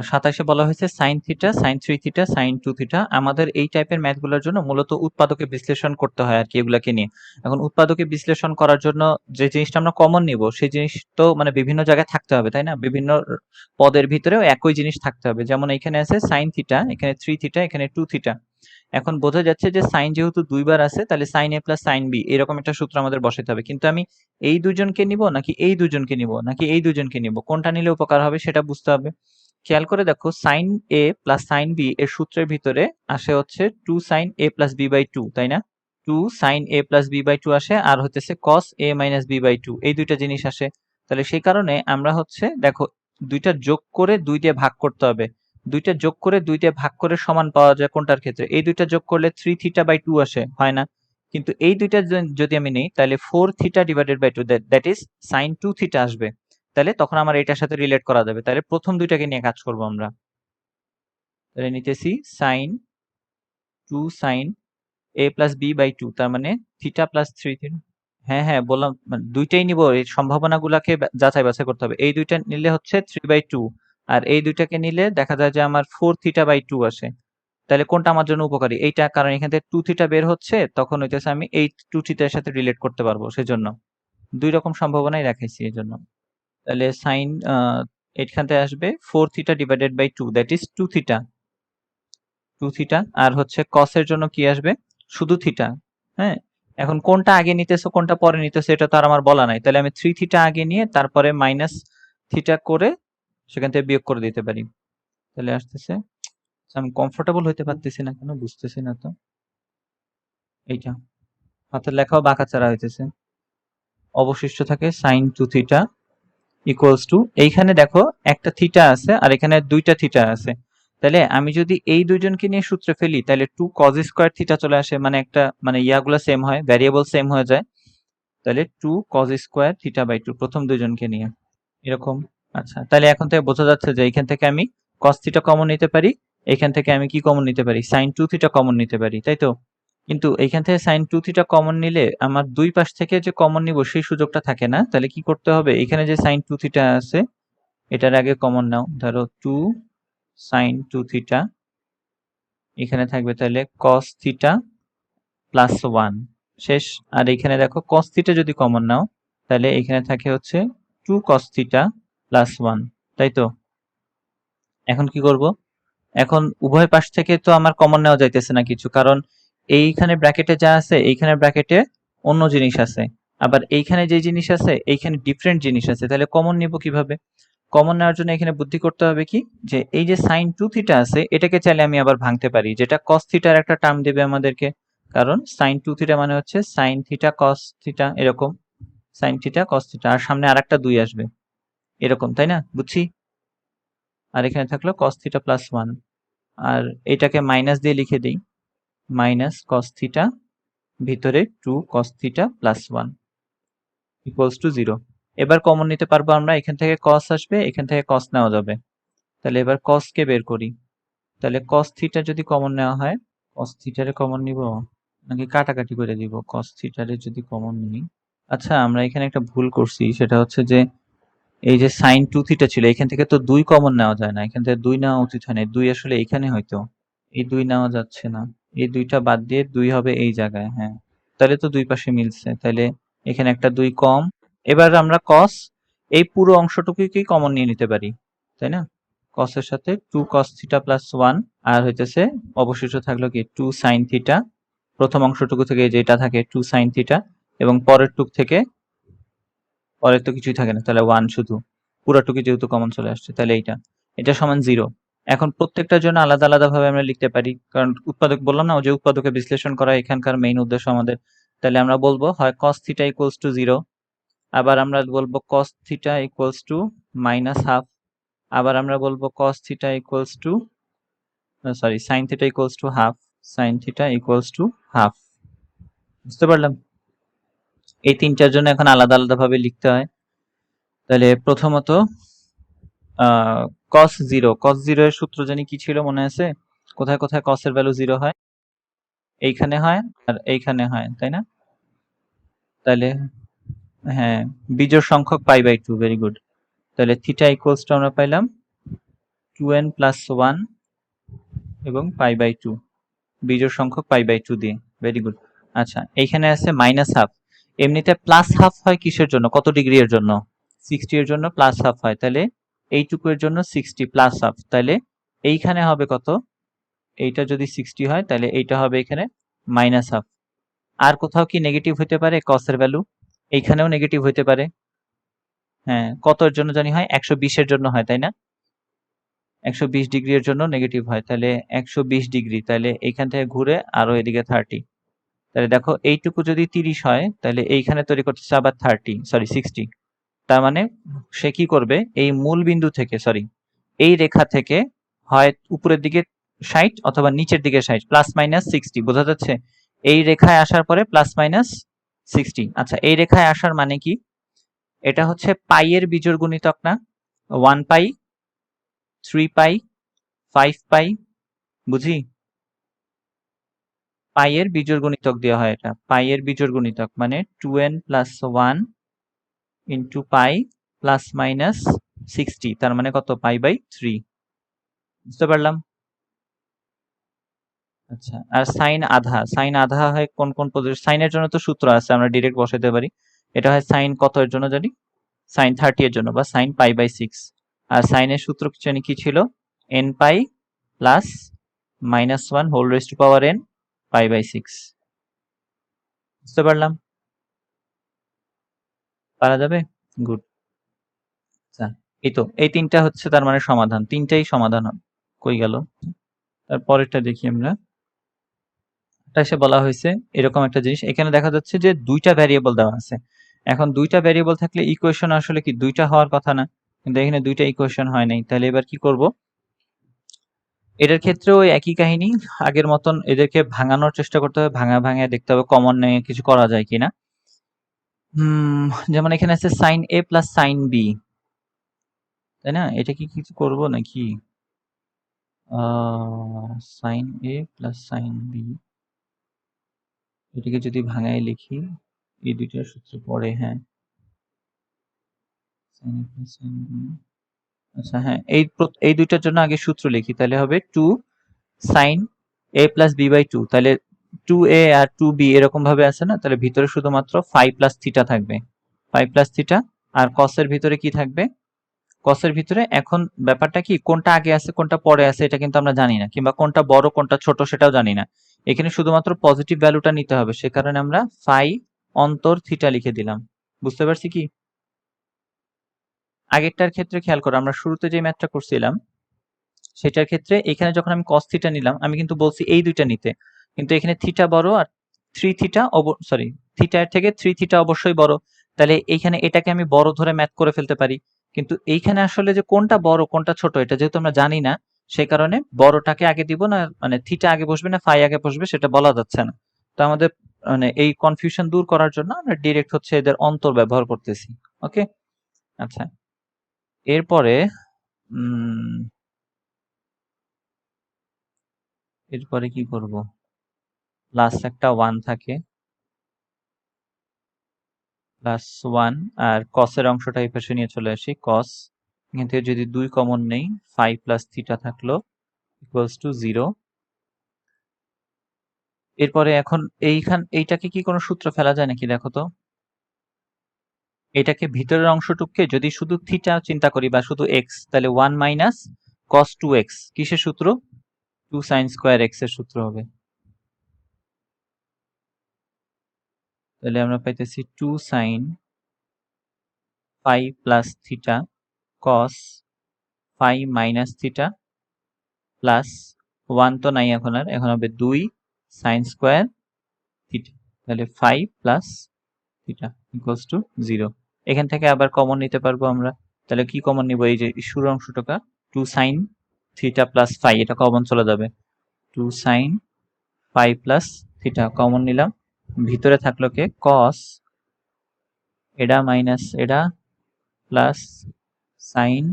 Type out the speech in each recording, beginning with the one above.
27 বলা হয়েছে sin theta, sin 3 theta, sin 2 theta. আমাদের এই টাইপের ম্যাথগুলোর জন্য মূলত উৎপাদকে বিশ্লেষণ করতে হয় আরকি এগুলাকে নিয়ে। এখন উৎপাদকে বিশ্লেষণ করার জন্য যে জিনিসটা আমরা কমন নিব সেই জিনিস তো মানে বিভিন্ন জায়গায় থাকতে হবে, তাই না? বিভিন্ন পদের ভিতরেও একই জিনিস থাকতে হবে। যেমন এখানে আছে sin থিটা, এখানে 3 থিটা, এখানে 2 থিটা। এখন বোঝা যাচ্ছে যে sin যেহেতু দুইবার আছে তাহলে sin a plus sin b এরকম একটা সূত্র আমাদের বসাতে হবে। কিন্তু আমি এই দুজনকে নিব নাকি এই দুজনকে নিব নাকি এই দুজনকে নিব, কোনটা নিলে উপকার হবে সেটা বুঝতে হবে। খেয়াল করে দেখো sin a plus sin b এর সূত্রের ভিতরে আসে হচ্ছে 2 sin a plus b by 2, তাই না? 2 sin a plus b by 2 আসে, আর হচ্ছে cos a minus b by 2, এই দুইটা জিনিস আসে। তাহলে সেই কারণে আমরা হচ্ছে দেখো দুইটা যোগ করে 2 দিয়ে ভাগ করতে হবে। দুইটা যোগ করে 2 দিয়ে ভাগ করে সমান পাওয়া যায় কোনটার ক্ষেত্রে? এই দুইটা যোগ করলে 3 থিটা বাই 2 আসে, হয় না? কিন্তু এই দুইটা যদি আমি নেই তাহলে 4 theta divided by 2, that is sin 2 theta আসবে। তাহলে তখন আমার এটার সাথে রিলেট করা যাবে। তাহলে প্রথম দুইটাকে নিয়ে কাজ করব আমরা। তাহলে নিতেছি sin 2 sin a plus b by 2, তার মানে থিটা প্লাস 3 থিটা। হ্যাঁ হ্যাঁ বললাম, মানে দুইটাই নিব, এই সম্ভাবনাগুলাকে যাচাই বাছাই করতে হবে। এই দুইটা নিলে হচ্ছে 3 বাই 2, আর এই দুইটাকে নিলে দেখা যায় যে আমার 4 থিটা বাই 2 আসে। তাহলে কোনটা আমার জন্য উপকারী? এইটা, কারণ এখান থেকে 2 থিটা বের হচ্ছে, তখন হইতেছে আমি এই 2 থিটার সাথে রিলেট করতে পারবো, সেজন্য দুই রকম সম্ভাবনাই রাখাইছি এই জন্য। তাহলে সাইন এখান থেকে আসবে 4 theta divided by 2, that is 2 theta. 2 theta, আর হচ্ছে cos এর জন্য কি আসবে? শুধু থিটা। হ্যাঁ, এখন কোনটা আগে নিতেছো কোনটা পরে নিতেছো এটা তো আর আমার বলা নাই। তাহলে আমি 3 থিটা আগে নিয়ে তারপরে মাইনাস থিটা করে সেখান থেকে বিয়োগ করে দিতে পারি। তাহলে আসতেছে, আমি কমফোর্টেবল হইতে পারতেছি না কেন বুঝতেছি না তো। এইটা হাতের লেখাও বাঁকাচারা হইতেছে। অবশিষ্ট থাকে sin 2 থিটা ইকুয়ালস টু, এইখানে দেখো একটা থিটা আছে আর এখানে দুইটা থিটা আছে। তাহলে আমি যদি এই দুইজনকে নিয়ে সূত্রে ফেলি তাহলে 2 cos স্কয়ার থিটা চলে আসে, মানে একটা মানে ইয়াগুলো সেম হয়, ভ্যারিয়েবল সেম হয়ে যায়। তাহলে 2 cos স্কয়ার থিটা বাই 2 প্রথম দুইজনকে নিয়ে এরকম। আচ্ছা, তাহলে এখন থেকে বোঝা যাচ্ছে যে এখান থেকে আমি cos থিটা কমন নিতে পারি, এখান থেকে আমি কি কমন নিতে পারি? sin 2 থিটা কমন নিতে পারি, তাই তো? কিন্তু এইখান থেকে sin 2 থিটা কমন নিলে আমার দুই পাশ থেকে যে কমন নিব সেই সুযোগটা থাকে না। তাহলে কি করতে হবে? এখানে যে sin 2 থিটা আছে এটার আগে কমন নাও, ধরো 2 sin 2 থিটা, এখানে থাকবে তাহলে cos থিটা প্লাস 1 শেষ। আর এখানে দেখো cos থিটা যদি কমন নাও তাহলে এখানে থাকে হচ্ছে 2 cos থিটা প্লাস 1, তাই তো? এখন কি করব? এখন উভয় পাশ থেকে তো আমার কমন নেওয়া যাইতেছে না কিছু, কারণ এইখানে ব্র্যাকেটে যা আছে এইখানে ব্র্যাকেটে অন্য জিনিস আছে, আবার এইখানে যে জিনিস আছে এইখানে ডিফারেন্ট জিনিস আছে। তাহলে কমন নিব কিভাবে? কমন নেওয়ার জন্য এখানে বুদ্ধি করতে হবে কি, যে এই যে sin 2 থিটা আছে এটাকে চাইলে আমি আবার ভাঙতে পারি, যেটা cos থিটার একটা টার্ম দেবে আমাদেরকে। কারণ sin 2 থিটা মানে হচ্ছে sin থিটা cos থিটা, এরকম sin থিটা cos থিটা, আর সামনে আরেকটা 2 আসবে এরকম, তাই না? বুঝছি। আর এখানে থাকলো cos থিটা প্লাস 1, আর এটাকে মাইনাস দিয়ে লিখে দিই, মাইনাস cos থিটা ভিতরে 2 cos theta plus 1 equals to 0। এবার কমন নিতে পারবো আমরা, এখান থেকে cos আসবে, এখান থেকে cos নেওয়া যাবে। তাহলে এবার cos কে বের করি। তাহলে cos থিটা যদি কমন নেওয়া হয়, cos থিটারে কমন নিব নাকি কাটাকাটি করে দিব? cos থিটারে যদি কমন নিই, আচ্ছা আমরা এখানে একটা ভুল করছি, সেটা হচ্ছে যে এই যে sin 2 থিটা ছিল এখান থেকে তো 2 কমন নেওয়া যায় না, এখান থেকে 2 নেওয়া উচিত হয় না। 2 আসলে এখানে হয়তো, এই 2 নেওয়া যাচ্ছে না, এই 2টা বাদ দিয়ে 2 হবে এই জায়গায়। হ্যাঁ, তাহলে তো দুই পাশে মিলছে, তাহলে এখানে একটা 2 কম। এবার আমরা cos এই পুরো অংশটুকুকেই কমন নিয়ে নিতে পারি, তাই না? cos এর সাথে 2 cos থিটা প্লাস 1, আর হইতেছে অবশিষ্ট থাকলো কি 2 sin থিটা। প্রথম অংশটুকু থেকে যেটা থাকে 2 sin থিটা, এবং পরের টুক থেকে, পরের তো কিছুই থাকে না, তাহলে 1 শুধু, পুরাটুকু যেহেতু কমন চলে আসছে তাহলে এটা সমান 0। এখন প্রত্যেকটার জন্য আলাদা আলাদা ভাবে আমরা লিখতে পারি, কারণ উৎপাদক বললাম না, ও যে উৎপাদকে বিশ্লেষণ করা এখানকার মেইন উদ্দেশ্য আমাদের। তাহলে আমরা বলবো হয় cos থিটা ইকুয়ালস টু 0, আবার আমরা বলবো cos theta equals two minus half, আবার আমরা বলবো cos theta equals two sorry sin theta equals to half, sin theta equals to half. বুঝতে পারলাম? এই তিনটার জন্য এখন আলাদা আলাদা ভাবে লিখতে হয়। তাহলে প্রথমত cos 0, cos 0 এর সূত্র জানি কি ছিল মনে আছে? কোথায় কোথায় cos এর ভ্যালু 0 হয়? এইখানে হয় আর এইখানে হয়, তাই না? তাহলে হ্যাঁ, বিজোড় সংখ্যক পাই বাই 2, ভেরি গুড। তাহলে থিটা ইকুয়ালস টু আমরা পাইলাম 2n প্লাস 1 এবং পাই বাই 2 বিজোড় সংখ্যক পাই বাই 2 দিয়ে। Very good. আচ্ছা, এইখানে আছে মাইনাস হাফ। এমনিতে প্লাস হাফ হয় কিসের জন্য, কত ডিগ্রি এর জন্য? 60 এর জন্য প্লাস হাফ হয়, তাহলে এইটুকু এর জন্য 60 প্লাস হাফ, তাহলে এইখানে হবে কত? এইটা যদি 60 হয় তাহলে এইটা হবে এখানে মাইনাস হাফ। আর কোথাও কি নেগেটিভ হতে পারে কসের ভ্যালু? এইখানেও নেগেটিভ হতে পারে। হ্যাঁ, কত এর জন্য জানি হয়? 120 এর জন্য হয়, তাই না? 120 ডিগ্রি এর জন্য নেগেটিভ হয়, তাহলে 120 ডিগ্রি, তাহলে এইখান থেকে ঘুরে আরো এদিকে 30। তাহলে দেখো এইটুকু যদি 30 হয় তাহলে এইখানে তৈরি করতেছে আবার 60। তার মানে সে কি করবে, এই মূল বিন্দু থেকে, সরি, এই রেখা থেকে হয় উপরের দিকে 60 অথবা নিচের দিকে 60, প্লাস মাইনাস 60, বোঝা যাচ্ছে? এই রেখায় আসার পরে প্লাস মাইনাস 60। আচ্ছা, এই রেখায় আসার মানে কি? এটা হচ্ছে পাই এর বিজোড় গুণিতক না? 1 পাই, 3 পাই, 5 পাই, বুঝি? পাই এর বিজোড় গুণিতক দেওয়া হয়, এটা পাই এর বিজোড় গুণিতক মানে 2n plus 1 into pi plus minus 60, তার মানে কত? Pi by 3। বুঝতে পারলাম? আচ্ছা, আর সাইন আধা হয় কোন কোন পদ্ধতি? সাইনের জন্য তো সূত্র আছে, আমরা ডিরেক্ট বসাতে পারি। এটা হয় সাইন কত এর জন্য জানি? সাইন 30 এর জন্য, বা সাইন পাই বাই 6। আর সাইনের সূত্র জানি কি ছিল? N pi plus minus 1 whole raise to power n pi by 6। বুঝতে পারলাম? পারা যাবে? গুড। আচ্ছা, এই তো এই তিনটা হচ্ছে তার মানে সমাধান, তিনটাই সমাধান হবে। কই গেল? তারপরেরটা দেখি আমরা। এটা এসে বলা হয়েছে এরকম একটা জিনিস, এখানে দেখা যাচ্ছে যে দুইটা ভ্যারিয়েবল দেওয়া আছে। এখন দুইটা ভ্যারিয়েবল থাকলে ইকুয়েশন আসলে কি দুইটা হওয়ার কথা না? কিন্তু এখানে দুইটা ইকুয়েশন হয় নাই, তাহলে এবার কি করব? এটার ক্ষেত্রেও ওই একই কাহিনী, আগের মতন এদেরকে ভাঙানোর চেষ্টা করতে হবে, ভাঙা দেখতে হবে কমন নিয়ে কিছু করা যায় কিনা। যেমন এখানে আছে সাইন এ প্লাস সাইন বি, তাই না? এটা কি কিছু করব নাকি? সাইন এ প্লাস সাইন বি, এটাকে যদি ভাঙায় লিখি, এই দুইটার সূত্র পড়ে, হ্যাঁ। sin A plus sin B, আচ্ছা হ্যাঁ, এই দুইটার জন্য আগে সূত্র লিখি, তাহলে হবে 2 sin a plus B by 2, তাহলে 2a আর 2b এরকম ভাবে আছে না? তাহলে ভিতরে শুধুমাত্র 5 প্লাস থিটা থাকবে, 5 প্লাস থিটা। আর কসের ভিতরে কি থাকবে? কসের ভিতরে এখন ব্যাপারটা কি, কোনটা আগে আছে কোনটা পরে আছে এটা কিন্তু আমরা জানি না, কিংবা কোনটা বড় কোনটা ছোট সেটাও জানি না। এখানে শুধুমাত্র পজিটিভ ভ্যালুটা নিতে হবে, সে কারণে আমরা ফাই অন্তর থিটা লিখে দিলাম। বুঝতে পারছি কি? আগেরটার ক্ষেত্রে খেয়াল করো, আমরা শুরুতে যে ম্যাথটা করছিলাম সেটার ক্ষেত্রে এখানে যখন আমি cos থিটা নিলাম, আমি কিন্তু বলছি এই দুইটা নিতে, কিন্তু এখানে থিটা বড় আর 3 থিটা, সরি, থিটা এর থেকে 3 থিটা অবশ্যই বড়, তাহলে এইখানে এটাকে আমি বড় ধরে ম্যাথ করে ফেলতে পারি। কিন্তু এইখানে আসলে যে কোনটা বড় কোনটা ছোট এটা যেহেতু আমরা জানি না, সেই কারণে বড়টাকে আগে দিব না, মানে থিটা আগে বসবে না ফাই আগে বসবে সেটা বলা যাচ্ছে না। তো আমাদের মানে এই কনফিউশন দূর করার জন্য আমরা ডিরেক্ট হচ্ছে এদের অন্তর ব্যবহার করতেছি। ওকে, আচ্ছা, এরপরে এরপরে কি করব? প্লাস একটা 1 থাকে, প্লাস 1, আর কসের অংশটা এই পাশে নিয়ে চলে আসি, কস, এখান থেকে যদি 2 কমন নেই, 5 প্লাস থিটা থাকলো ইকুয়ালস টু 0। এরপরে এখন এইটাকে কি কোনো সূত্র ফেলা যায় নাকি দেখো তো? এটাকে ভিতরের অংশটুককে যদি শুধু থিটা চিন্তা করি বা শুধু এক্স, তাহলে 1 মাইনাস কস 2x কিসের সূত্র? 2 সাইন স্কোয়ার এক্স এর সূত্র হবে। তাহলে আমরা পাইতেছি 2 sine 5 plus theta cos 5 minus theta plus 1 তো নাই এখন, আর এখন হবে 2 সাইন স্কোয়ার থিটা, তাহলে 5 প্লাস থিটা ইকুয়ালস টু 0। এখান থেকে আবার কমন নিতে পারবো আমরা, তাহলে কি কমন নিব? এই যে শুরু অংশটা 2 সাইন থিটা প্লাস 5, এটা কমন চলে যাবে, 2 সাইন 5 প্লাস থিটা কমন নিলাম, ভিতরে থাকলো কে? কস, এটা মাইনাস এটা plus sign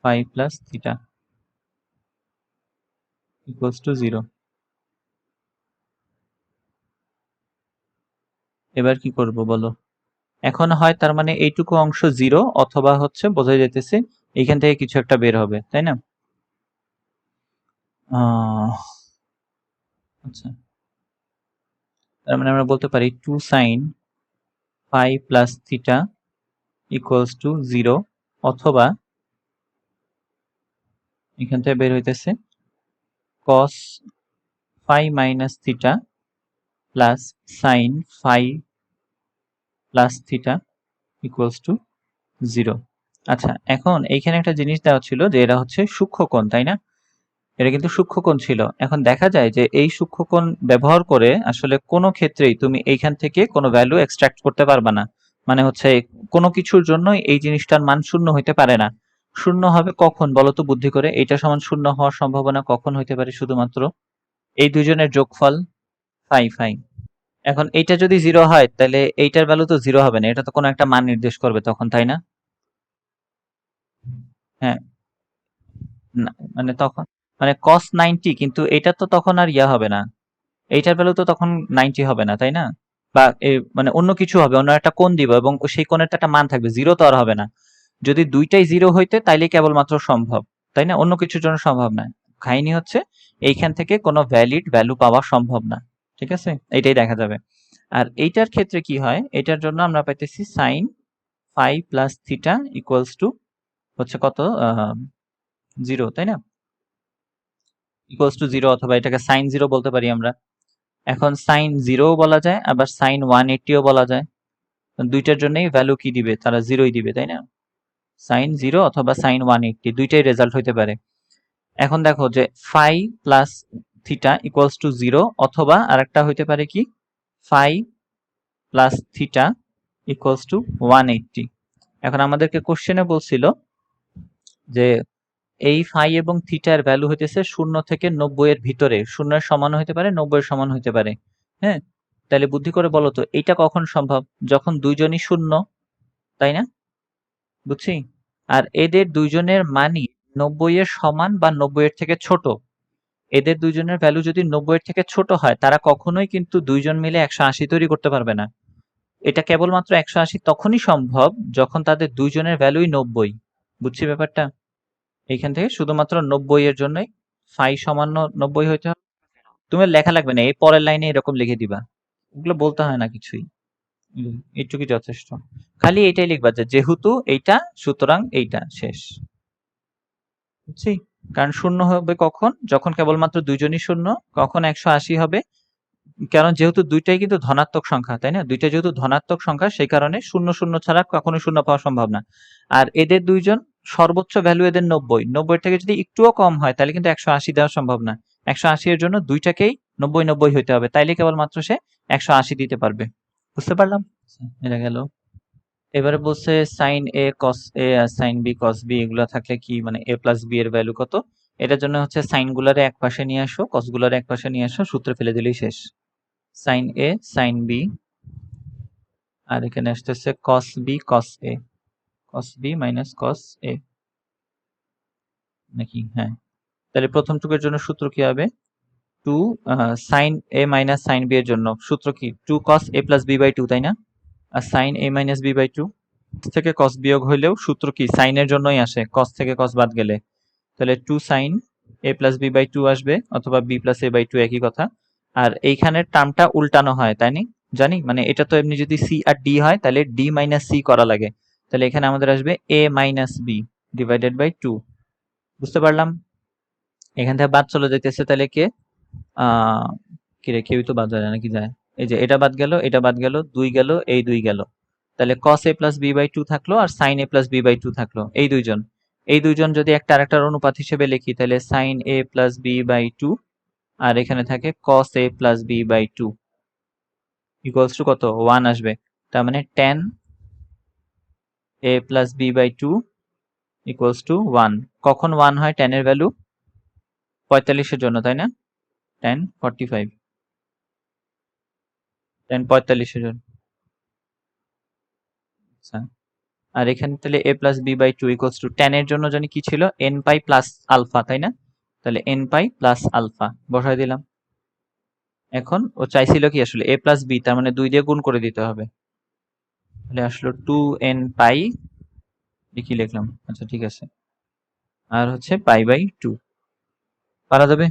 5 plus theta equals to 0। এবার কি করব বলো? এখন হয় তার মানে এইটুকু অংশ 0 অথবা হচ্ছে বোঝা যাইতেছে এইখান থেকে কিছু একটা বের হবে, তাই না? আচ্ছা, তার মানে আমরা বলতে পারি 2 sin phi plus theta equals to 0, অথবা এখান থেকে বের হইতেছে cos phi minus theta plus sin phi plus theta equals to 0। আচ্ছা, এখন এইখানে একটা জিনিস দেওয়া ছিল যে এরা হচ্ছে সূক্ষ্মকোণ, তাই না? এটা কিন্তু সূক্ষ্মকোণ ছিল। এখন দেখা যায় যে এই সূক্ষ্মকোণ ব্যবহার করে আসলে কোনো ক্ষেত্রেই তুমি এইখান থেকে কোনো ভ্যালু এক্সট্রাক্ট করতে পারবা না। মানে হচ্ছে কোনো কিছুর জন্য এই জিনিসটার মান শূন্য হইতে পারে না। শূন্য হবে কখন বলো তো বুদ্ধি করে? এইটা সমান শূন্য হওয়ার সম্ভাবনা কখন হইতে পারে? শুধুমাত্র এই দুইজনের যোগফল ফাই ফাই। এখন এইটা যদি 0 হয় তাহলে এইটার ভ্যালু তো 0 হবে না। এটা তো কোনো একটা মান নির্দেশ করবে তখন, তাই না? হ্যাঁ, না, মানে তখন মানে cos 90, কিন্তু এটা তো তখন আর ইয়া হবে না। এইটার ভ্যালু তো তখন 90 হবে না, তাই না? বা মানে অন্য কিছু হবে, অন্য একটা কোণ দিব এবং সেই কোণের তো একটা মান থাকবে, 0 তো আর হবে না। যদি দুইটাই 0 হইতে তাইলে কেবলমাত্র সম্ভব, তাই না? অন্য কিছুর জন্য সম্ভব না। কাহিনী হচ্ছে এইখান থেকে কোনো ভ্যালিড ভ্যালু পাওয়া সম্ভব না। ঠিক আছে? এইটাই দেখা যাবে। আর এইটার ক্ষেত্রে কি হয়? এটার জন্য আমরা পাইতেছি sin phi plus theta equals to হচ্ছে কত? 0, তাই না? equals to 0, অথবা এটাকে sin 0 বলতে পারি আমরা। এখন sin 0 বলা যায়, আবার sin 180 বলা যায়। দুইটার জন্যই ভ্যালু কি দিবে? তারা 0ই দিবে, তাই না? sin 0 অথবা sin 180 দুইটাই রেজাল্ট হইতে পারে। এখন দেখো যে phi plus theta equals to 0, অথবা আরেকটা হইতে পারে কি phi plus theta equals to 180। এখন আমাদেরকে কোশ্চেনে বলছিল যে এই ফাই এবং থিটার ভ্যালু হইতেছে 0 থেকে 90 এর ভিতরে। 0 এর সমান হইতে পারে, 90 এর সমান হইতে পারে। হ্যাঁ? তাহলে বুদ্ধি করে বলো তো এইটা কখন সম্ভব? যখন দুইজনই 0, তাই না? বুঝছি? আর এদের দুইজনের মানই 90 এর সমান বা 90 এর থেকে ছোট। এদের দুইজনের ভ্যালু যদি 90 এর থেকে ছোট হয়, তারা কখনোই কিন্তু দুইজন মিলে 180 তৈরি করতে পারবে না। এটা কেবলমাত্র 180 তখনই সম্ভব যখন তাদের দুইজনের ভ্যালুই 90। বুঝছি ব্যাপারটা? এইখান থেকে শুধুমাত্র 90 এর জন্যই ফাই সমান 90 হইতে হবে। তুমি লেখা লাগবে না, এই পরের লাইনে এরকম লিখে দিবা। ওগুলো বলতে হয় না কিছুই। এইটুকুই যথেষ্ট। খালি এইটাই লিখবা যে যেহেতু এইটা সুতরাং এইটা শেষ। বুঝছি? কারণ শূন্য হবে কখন? যখন কেবলমাত্র দুইজনই শূন্য। কখন 180 হবে? কারণ যেহেতু দুইটাই কিন্তু ধনাত্মক সংখ্যা, তাই না? দুইটা যেহেতু ধনাত্মক সংখ্যা, সেই কারণে শূন্য শূন্য ছাড়া কখনোই শূন্য পাওয়া সম্ভব না। আর এদের দুইজন সর্বোচ্চ ভ্যালু এদের 90। 90 থেকে যদি একটুও কম হয় তাহলে কিন্তু 180 দেওয়া সম্ভব না। 180 এর জন্য দুইটাকেই 90 90 হইতে হবে, তাইলে কেবলমাত্র সে 180 দিতে পারবে। বুঝতে পারলাম? এটা গেল। এবারে বলছে সাইন এ কস এ আর সাইন বি কস বি এগুলা থাকলে কি মানে এ প্লাস বি এর ভ্যালু কত? এটার জন্য হচ্ছে সাইন গুলারে এক পাশে নিয়ে আসো, কস গুলারে এক পাশে নিয়ে আসো, সূত্রে ফেলে দিলেই শেষ। সাইন এ সাইন বি, আর এখানে আসতেছে কস বি কস এ, কস বি মাইনাস কস এ, নাকি? হ্যাঁ। তাহলে প্রথম টুকের জন্য সূত্র কি হবে? 2 সাইন এ মাইনাস সাইন বি এর জন্য সূত্র কি? 2 cos a plus B by 2, তাই না? আর sine A minus B by 2 থেকে cos বিয়োগ হইলেও সূত্র কি? সাইনের জন্যই আসে, cos থেকে cos বাদ গেলে। তাহলে 2 sine a plus B by 2 আসবে, অথবা b প্লাস a বাই 2 একই কথা। আর এইখানের টার্মটা উল্টানো হয়, তাই নি? জানি, মানে এটা তো এমনি যদি c আর d হয় তাহলে d মাইনাস c করা লাগে। তাহলে এখানে আমাদের আসবে a minus b divided by 2। বুঝতে পারলাম? এখান থেকে বাদ চলে যাইতেছে, তাহলে কে কি রে, কেউই তো বাদ যায় না, নাকি যায়? এই যে এটা বাদ গেল, এটা বাদ গেল, 2 গেল, এই 2 গেল। তাহলে cos a plus b by 2 থাকলো, আর sin a plus b by 2 থাকলো। এই দুইজন যদি একটা আরেকটার অনুপাত হিসেবে লিখি তাহলে sin a plus b by 2, আর এখানে থাকে cos a plus b by 2 equals to কত? 1 আসবে। তার মানে tan a plus b by 2 equals to 1। কখন 1 হয় tan এর ভ্যালু? 45 এর জন্য, তাই না? tan 45, tan 45 এর জন্য। আচ্ছা, আর এখানে তাহলে a plus b by 2 equals to tan এর জন্য জানি কি ছিল? n পাই প্লাস আলফা, তাই না? তাহলে n পাই প্লাস আলফা বসাই দিলাম। এখন ও চাইছিল কি আসলে a প্লাস b, তার মানে 2 দিয়ে গুণ করে দিতে হবে। তাহলে আসলো 2n পাই, কি লিখলাম, আচ্ছা ঠিক আছে, আর হচ্ছে পাই বাই 2। পারা যাবে?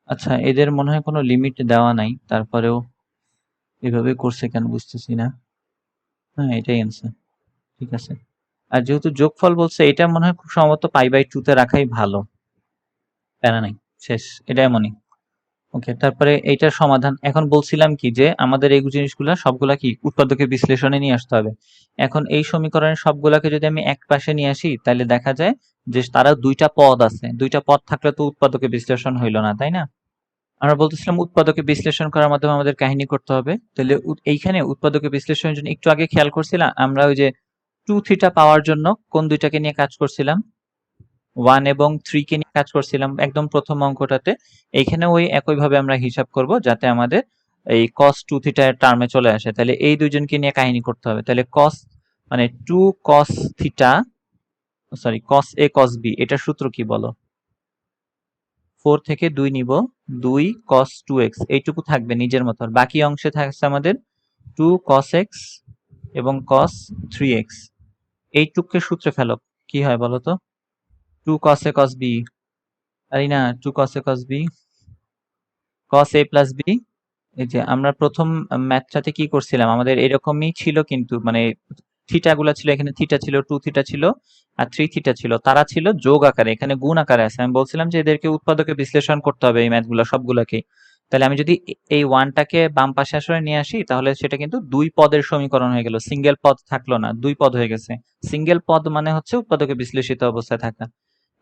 আচ্ছা, এদের মনে হয় কোনো লিমিট দেওয়া নাই, তারপরেও এভাবে করছে কেন বুঝতেছি না। হ্যাঁ, এটাই অ্যান্সার, ঠিক আছে। আর যেহেতু যোগফল বলছে, এটা মনে হয় খুব সম্ভবত পাই বাই 2 তে রাখাই ভালো। প্যারা নাই, শেষ, এটা এমনই। ওকে, তারপরে এইটার সমাধান। এখন বলছিলাম কি যে আমাদের এই জিনিসগুলা সবগুলা কি উৎপাদকের বিশ্লেষণে নিয়ে আসতে হবে। এখন এই সমীকরণের সবগুলাকে যদি আমি এক পাশে নিয়ে আসি, তাহলে দেখা যায় যে তারা দুইটা পদ আছে, দুইটা পদ থাকলে তো উৎপাদকের বিশ্লেষণ হইল না, তাই না? আমরা বলতেছিলাম উৎপাদকে বিশ্লেষণ করার মাধ্যমে আমাদের কাহিনী করতে হবে। তাহলে এইখানে উৎপাদকে বিশ্লেষণের জন্য একটু আগে খেয়াল করছিলাম আমরা, ওই যে 2 থিটা পাওয়ার জন্য কোন দুইটাকে নিয়ে কাজ করছিলাম, 1 এবং 3 কে নিয়ে কাজ করছিলাম একদম প্রথম অঙ্কটাতে। এইখানে ওই একইভাবে আমরা হিসাব করব যাতে আমাদের এই cos 2 থিটা এর টার্মে চলে আসে। তাহলে এই দুইজনকে নিয়ে কাহিনী করতে হবে। তাহলে cos মানে 2 cos theta, sorry cos a cos b, এটার সূত্র কি বলো? 4 থেকে 2 নিব, 2 cos 2x এইটুকু থাকবে নিজের মতো, আর বাকি অংশে থাকছে আমাদের 2 cos x এবং cos 3x। এইটুকুকে সূত্রে ফেলো, কি হয় বলো তো? 2 cos a cos b, আরে না, 2 cos a cos b, cos a plus b। এই যে আমরা প্রথম ম্যাথটাতে কি করছিলাম, আমাদের এরকমই ছিল, কিন্তু মানে থিটা গুলা ছিল, এখানে থিটা ছিল, 2 থিটা ছিল আর 3 থিটা ছিল, তারা ছিল যোগ আকারে, এখানে গুণ আকারে আছে। আমি বলছিলাম যে এদেরকে উৎপাদকে বিশ্লেষণ করতে হবে এই ম্যাথগুলো সবগুলোকেই। তাহলে আমি যদি এই ওয়ানটাকে বাম পাশে আসলে নিয়ে আসি, তাহলে সেটা কিন্তু দুই পদের সমীকরণ হয়ে গেল, সিঙ্গেল পদ থাকলো না, দুই পদ হয়ে গেছে। সিঙ্গেল পদ মানে হচ্ছে উৎপাদকে বিশ্লেষিত অবস্থায় থাকা।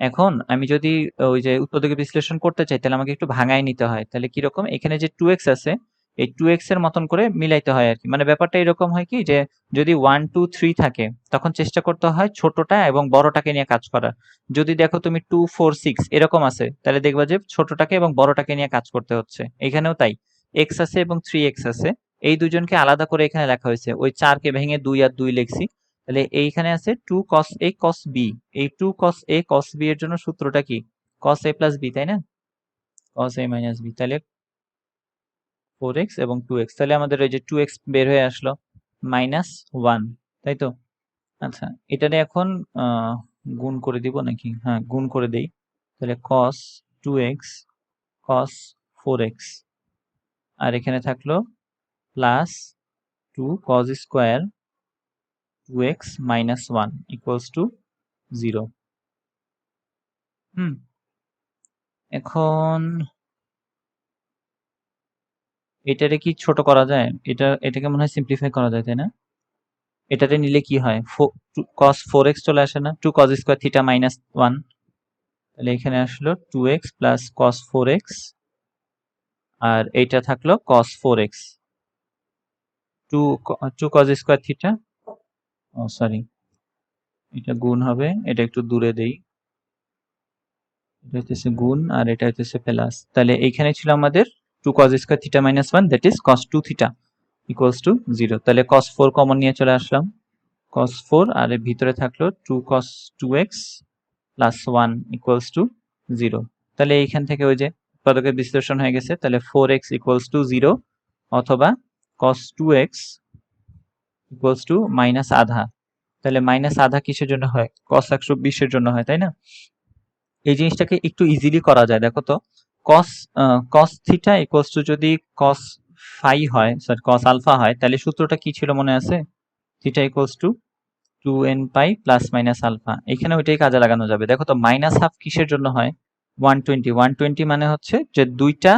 এখন আমি যদি ওই যে উৎপাদকে বিশ্লেষণ করতে চাই, তাহলে আমাকে একটু ভাঙায় নিতে হয়। তাহলে কিরকম, এখানে যে 2x আছে, এই 2x এর মতন করে মিলাইতে হয় আর কি। মানে ব্যাপারটা এরকম হয় কি যে যদি 1 2 3 থাকে, তখন চেষ্টা করতে হয় ছোটটা এবং বড়টাকে নিয়ে কাজ করার। যদি দেখো তুমি 2 4 6 এরকম আছে, তাহলে দেখবা যে ছোটটাকে এবং বড়টাকে নিয়ে কাজ করতে হচ্ছে। এখানেও তাই, x আছে এবং 3x আছে, এই দুজনকে আলাদা করে এখানে লেখা হয়েছে। ওই 4 কে ভেঙে 2 আর 2 লিখছি। তাহলে এইখানে আছে 2 cos a cos b। এই 2 cos a cos b এর জন্য সূত্রটা কি? cos a plus b, তাই না? cos a minus b, তাহলে 4x এবং 2x, তাহলে আমাদের ওই যে 2x বের হয়ে আসলো মাইনাস 1, তাই তো? আচ্ছা, এটারে এখন গুণ করে দিব নাকি? হ্যাঁ, গুণ করে দেই। তাহলে cos 2x cos 4x, আর এখানে থাকলো plus 2 cos square 2x minus 1 equals to 0। হুম, এখন এটারে কি ছোট করা যায়? এটাকে মনে হয় সিম্পলিফাই করা যায়, তাই না? এটাতে নিলে কি হয়, cos 4x চলে আসে না, 2 cos স্কোয়ার থিটা মাইনাস 1। তাহলে এখানে আসলো 2x প্লাস cos 4x, আর এইটা থাকলো cos 4x, 2 cos square theta, oh sorry, এটা গুণ হবে, এটা একটু দূরে দেই, এটা হইতেছে গুণ আর এটা হইতেছে প্লাস। তাহলে এইখানে ছিল আমাদের 2 cos square theta minus 1, that is cos 2 theta equals to 0। তাহলে cos 4 কমন নিয়ে চলে আসলাম, cos 4, আর এর ভিতরে থাকলো 2 cos 2x plus 1 equals to 0। তাহলে এইখান থেকে ওই যে উৎপাদকের বিশ্লেষণ হয়ে গেছে। তাহলে 4x ইকুয়ালস টু 0 অথবা cos 2x equals to minus আধা। তাহলে মাইনাস আধা কিসের জন্য হয়? cos 120 এর জন্য হয়, তাই না? এই জিনিসটাকে একটু ইজিলি করা যায়, দেখো তো। cos cos theta equals to যদি cos ফাই হয়, সরি cos আলফা হয়, তাহলে সূত্রটা কি ছিল মনে আছে? Theta equals to 2n pi plus minus alpha. এখানে ওইটাই কাজে লাগানো যাবে। দেখো তো, মাইনাস হাফ কিসের জন্য হয়? 120, 120 মানে হচ্ছে যে দুইটা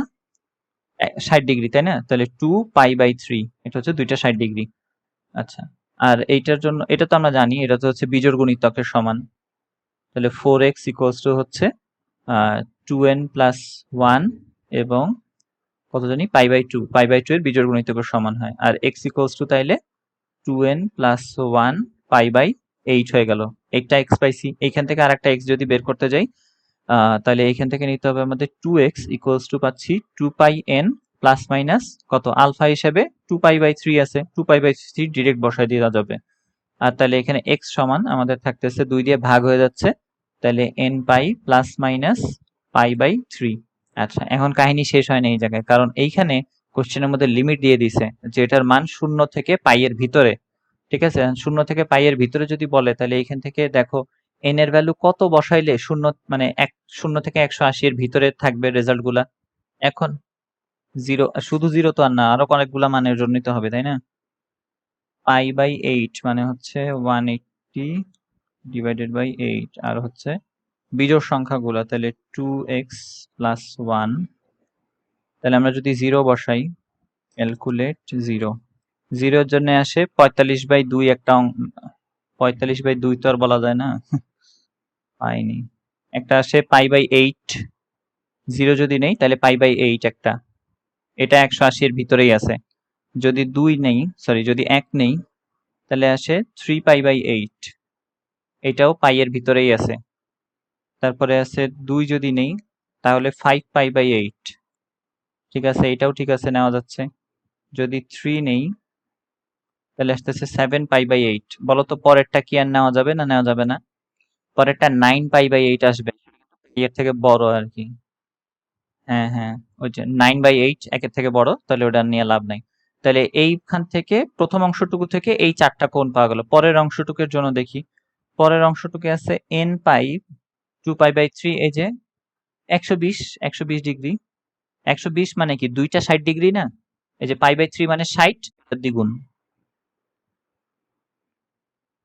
60 ডিগ্রি, তাই না? তাহলে 2 পাই বাই 3, এটা হচ্ছে দুইটা 60 ডিগ্রি। আচ্ছা, আর এইটার জন্য, এটা তো আমরা জানি, এটা তো হচ্ছে বিজোড় গুণিতকের সমান। তাহলে 4x ইকুয়ালস টু হচ্ছে 2n প্লাস 1 এবং কত জানি, পাই বাই 2, পাই বাই 2 এর বিজোড় গুণিতকের সমান হয়। আর x ইকুয়ালস টু তাইলে 2n প্লাস 1 পাই বাই 8 হয়ে গেল। একটা x পাইছি, এইখান থেকে আরেকটা x যদি বের করতে যাই, তাহলে এইখান থেকে নিতে হবে আমাদের 2x ইকুয়ালস টু পাচ্ছি 2 পাই n প্লাস মাইনাস কত, আলফা হিসেবে 2 পাই বাই 3 আছে, 2 পাই বাই 3 ডিরেক্ট বসায় দেওয়া যাবে। আর তাহলে এখানে x সমান আমাদের থাকতেছে 2 দিয়ে ভাগ হয়ে যাচ্ছে, তাহলে n pi plus minus pi by 3। আচ্ছা, এখন কাহিনী শেষ হয় না এই জায়গায়, কারণ এইখানে কোশ্চেনের মধ্যে লিমিট দিয়ে দিছে যে এটার মান 0 থেকে পাই এর ভিতরে। ঠিক আছে? 0 থেকে পাই এর ভিতরে যদি বলে তাহলে এইখান থেকে দেখো n এর ভ্যালু কত বসাইলে 0 মানে 0 থেকে 180 এর ভিতরে থাকবে রেজাল্ট গুলা। এখন 0 শুধু 0 তো আর না, আরো অনেকগুলা মানের জন্য নিতে হবে, তাই না? পাই বাই 8 মানে হচ্ছে 180 ডিভাইডেড বাই 8 আর হচ্ছে বিজোড় সংখ্যাগুলা তাহলে 2x প্লাস 1। তাহলে আমরা যদি 0 বসাই, ক্যালকুলেট 0, 0 এর জন্য আসে 45/2 একটা 45/2 তো আর বলা যায় না। পাইনি। একটা আসে পাই বাই 8, 0 যদি নেই তাহলে পাই বাই 8 একটা, এটা 180 এর ভিতরেই আছে। যদি 2 নেই, সরি যদি 1 নেই তাহলে আসে 3 পাই বাই 8, এটাও পাই এর ভিতরেই আছে। তারপরে আছে 2 যদি নেই তাহলে 5 পাই বাই 8, ঠিক আছে, এটাও ঠিক আছে, নেওয়া যাচ্ছে। যদি 3 নেই তাহলে আসতেছে 7 পাই বাই 8। বলো তো পরেরটা কি আর নেওয়া যাবে না নেওয়া যাবে না? পরেরটা 9 পাই বাই 8 আসবে, এর থেকে বড় আর কি। হ্যাঁ হ্যাঁ, ওই যে 9/8 একের থেকে বড়, তাহলে ওটা নিয়ে লাভ নাই। তাহলে এইখান থেকে প্রথম অংশটুকু থেকে এই 4টা কোণ পাওয়া গেল। পরের অংশটুকুর জন্য দেখি, পরের অংশটুকু আছে n পাই 2 পাই বাই 3, এই যে 120 ডিগ্রি। 120 মানে কি দুইটা 60 ডিগ্রি না? এই যে পাই বাই 3 মানে 60 দ্বিগুণ।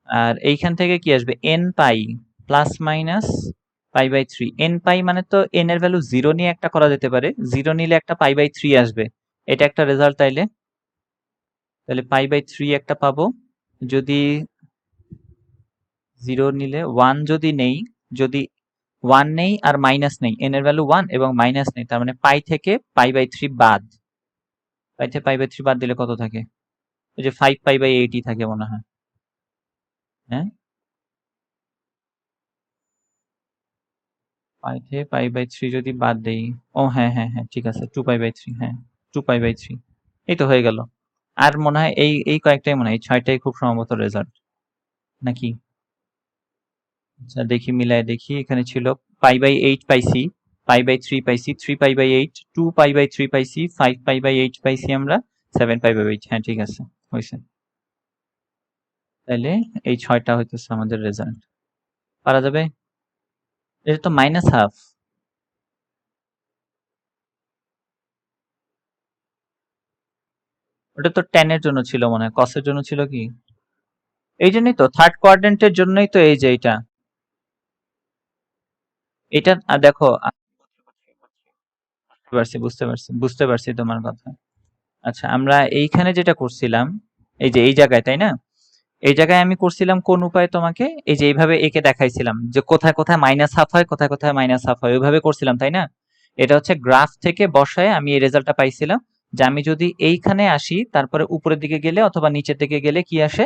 আর এইখান থেকে কি আসবে n pi plus minus pi by 3। n pi মানে তো n এর ভ্যালু 0 নিয়ে একটা করা যেতে পারে, 0 নিলে একটা পাই বাই 3 আসবে, এটা একটা রেজাল্ট। তাহলে পাই বাই 3 একটা পাবো। যদি 0 নিলে 1 যদি নেই, যদি 1 নেই আর মাইনাস নেই, n এর ভ্যালু 1 এবং মাইনাস নেই, তার মানে পাই থেকে পাই বাই 3 বাদ, পাই থেকে পাই বাই 3 বাদ দিলে কত থাকে? ওই যে 5 পাই বাই 8 থাকে মনে হয়। হ্যাঁ, পাই থেকে পাই বাই 3 যদি বাদ দেই, ও হ্যাঁ হ্যাঁ হ্যাঁ ঠিক আছে, 2 পাই বাই 3, হ্যাঁ 2 পাই বাই 3, এই তো হয়ে গেল। আর মনে হয় এই এই কয়েকটাই, মনে হয় এই 6টাই খুব সম্ভবত রেজাল্ট নাকি। আচ্ছা দেখি, মিলায় দেখি, এখানে ছিল পাই বাই 8 পাইছি, পাই বাই 3 পাইছি, 3 পাই বাই 8, 2 পাই বাই 3 পাইছি, 5 পাই বাই 8 পাইছি আমরা, 7 পাই বাই 8, হ্যাঁ ঠিক আছে, হয়েছে। তাহলে এই 6টা হইতেছে আমাদের রেজাল্ট। পারা যাবে? এটা তো মাইনাস হাফ। ওটা তো tan এর জন্য ছিল মনে হয়, cos এর জন্য ছিল কি? এই জন্যই তো থার্ড কোয়াড্রেন্টের জন্যই তো এই যে এটা, এটা দেখো বুঝতে পারছি তোমার কথা। আচ্ছা আমরা এইখানে যেটা করছিলাম, এই যে এই জায়গায়, তাই না? এই জায়গায় আমি করছিলাম কোন উপায়ে তোমাকে, এই যে এইভাবে একে দেখাইছিলাম যে কোথায় কোথায় মাইনাস হাফ হয়, কোথায় কোথায় মাইনাস হাফ হয়, ওইভাবে করছিলাম, তাই না? এটা হচ্ছে গ্রাফ থেকে বসায় আমি এই রেজাল্টটা পাইছিলাম, যে আমি যদি এইখানে আসি তারপরে উপরের দিকে গেলে অথবা নিচের দিকে গেলে কি আসে,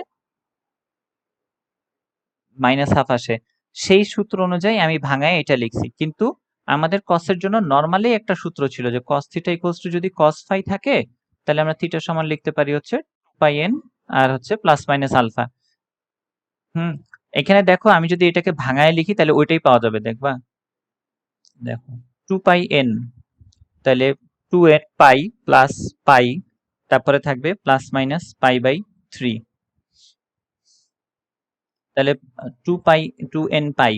মাইনাস হাফ আসে। সেই সূত্র অনুযায়ী আমি ভাঙায় এটা লিখছি, কিন্তু আমাদের কসের জন্য নর্মালি একটা সূত্র ছিল যে কস থিটা ইকুয়ালস টু যদি কস ফাই থাকে তাহলে আমরা থিটা সমান লিখতে পারি হচ্ছে 2πn আর হচ্ছে প্লাস মাইনাস আলফা। হুম, এখানে দেখো আমি যদি এটাকে ভাঙায় লিখি তাহলে ওইটাই পাওয়া যাবে, দেখবা, দেখো 2πn, তাহলে 2n পাই প্লাস পাই, তারপরে থাকবে প্লাস মাইনাস পাই বাই 3, তাহলে 2 পাই 2n পাই।